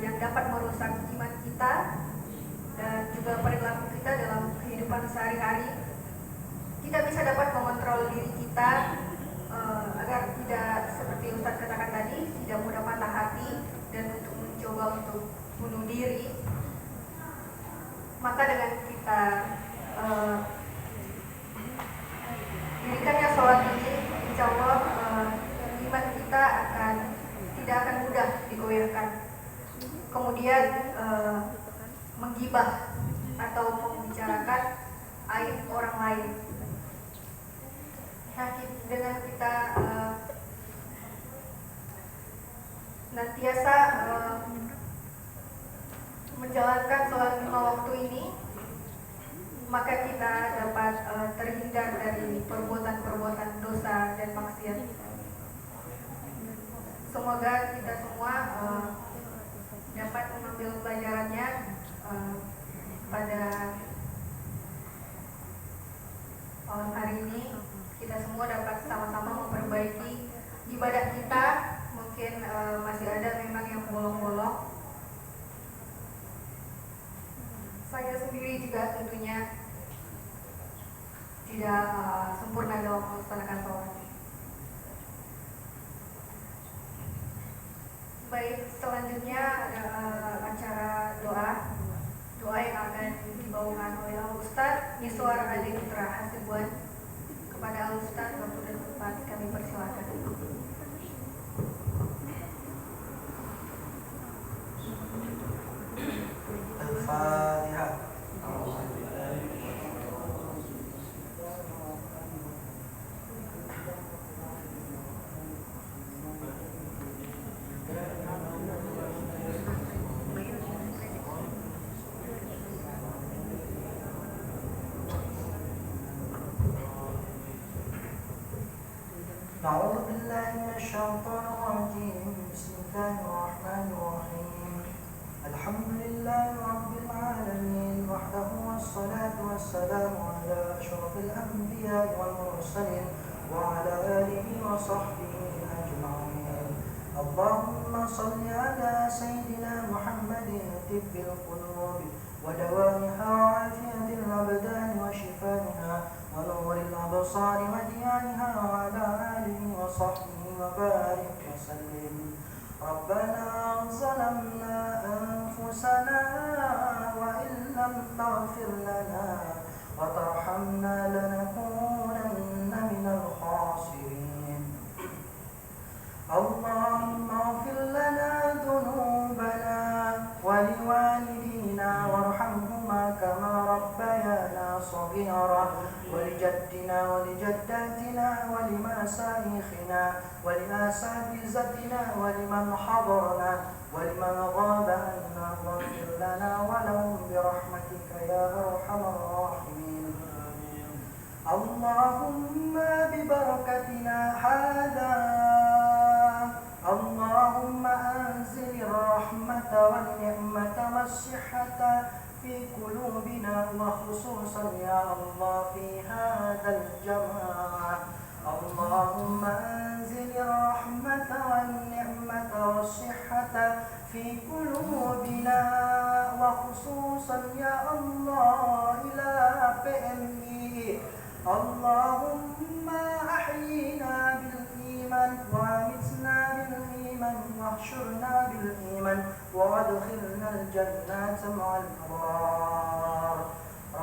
yang dapat merusak iman kita dan juga perilaku kita dalam kehidupan sehari-hari. Kita bisa dapat mengontrol diri kita agar tidak seperti Ustadz katakan tadi, tidak mudah patah hati dan untuk mencoba untuk bunuh diri. Maka dengan kita dirikannya sholat ini, insya Allah iman kita tidak akan mudah digoyahkan. Kemudian menggibah atau membicarakan aib orang lain. Nah, dengan kita senantiasa menjalankan sholat 5 waktu ini, maka kita dapat terhindar dari perbuatan-perbuatan dosa dan maksiat. Semoga kita semua dapat mengambil pelajarannya pada malam hari ini. Kita semua dapat sama-sama memperbaiki ibadah kita. Mungkin masih ada memang yang bolong-bolong. Saya sendiri juga tentunya tidak sempurna dalam melaksanakan sholat. Baik, selanjutnya ada acara doa yang akan dibawakan oleh Al-Ustadz Miswar Ali Putra Hasibuan. Kepada Al-Ustadz, waktu dan tempat kami persilakan. Al-Fatihah. أعوذ بالله من الشيطان الرجيم. بسم الله الرحمن الرحيم. الحمد لله رب العالمين وحده، والصلاة والسلام على أشرف الأنبياء والمرسلين وعلى آله وصحبه أجمعين. اللهم صل على سيدنا محمد طب القلوب ودوائها وعافية الأبدان وشفائها ونور الأبصار وديانها وعلى آله وصحبه وبارك وسلم. ربنا ظلمنا أنفسنا وإن لم تغفر لنا وترحمنا لنكونن من الخاسرين. اللهم اغفر لنا ذنوبنا ولوالدينا وارحمهما كما ربيانا صغيرا، ولجدنا ولجداتنا ولمشايخنا ولأساتذتنا ولمن حضرنا ولمن غاب عنا، واغفر لنا ولهم برحمتك يا أرحم الراحمين. اللهم ببركتنا هذا اللهم أنزل الرحمة والنعمة والصحة في قلوبنا، وخصوصا يا الله في هذا الجماعة. اللهم أنزل الرحمة والنعمة والصحة في قلوبنا، وخصوصا يا الله إلى PMI. اللهم أحيينا بالإيمان وأمتنا بالإيمان واحشرنا بالإيمان وادخلنا الجنة مع الأبرار.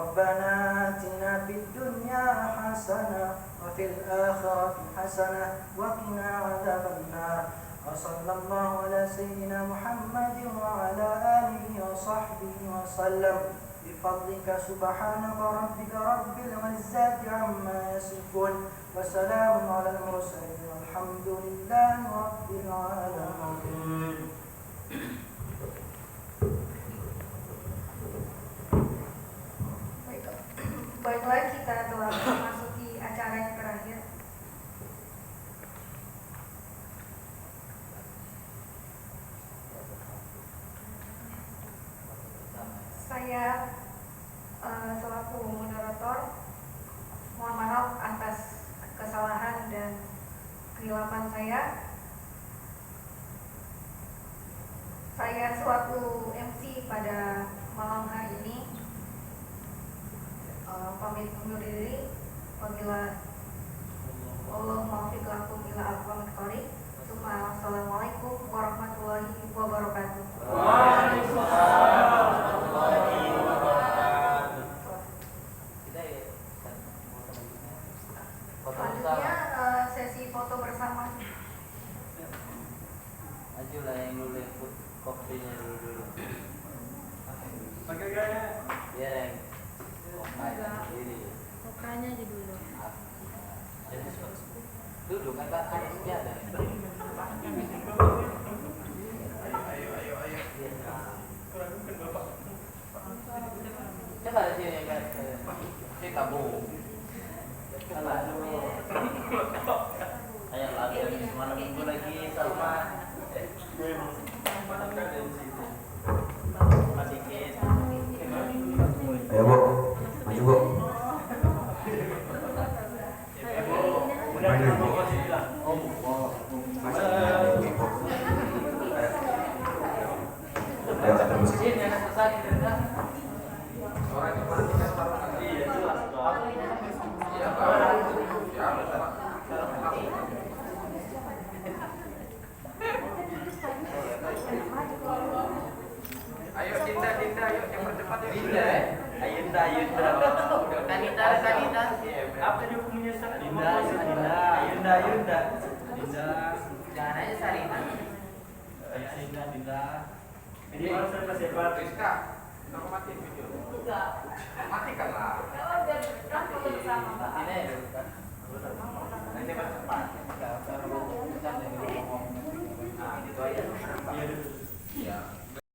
ربنا آتنا في الدنيا حسنة وفي الآخرة حسنة وقنا عذاب النار. وصلى الله على سيدنا محمد وعلى آله وصحبه وسلم. بفضلك سبحانك ربك رب العزة عما يصفون، وسلام على المرسلين والحمد لله رب العالمين. Baiklah, kita telah memasuki acara yang terakhir. Saya selaku moderator mohon maaf atas kesalahan dan kehilapan saya. Saya selaku MC pada malam hari ini pamit undur diri. Wabillahi taufiq ila aqwamit thoriq. Assalamualaikum warahmatullahi wabarakatuh. Waalaikumsalam warahmatullahi wabarakatuh. Selanjutnya sesi foto bersama. Majulah yang dulu ikut kopinya dulu. Pakai gaya. Biar yang ini. Mukanya aja dulu. Duduk kan Pak, ada sejadah. Coba sini kan. Si kamu. Salah. Ayo lagi semalam minggu lagi sama. Sedikit. Ayo Bu, maju Bu. Banyak Bu. Ayo terus. Ini anak besar kita. Ayo Dinda, yuk yang percepat yuk. Dinda, Ayunda. Kanita. Apa dia punya salah? Dinda. Dinda. Jangan aja Sarina. Dinda. Ini orang saya masih hebat. Rizka, aku matiin video. Matikan lah. Kalau biar kan foto bersama Pak. Ini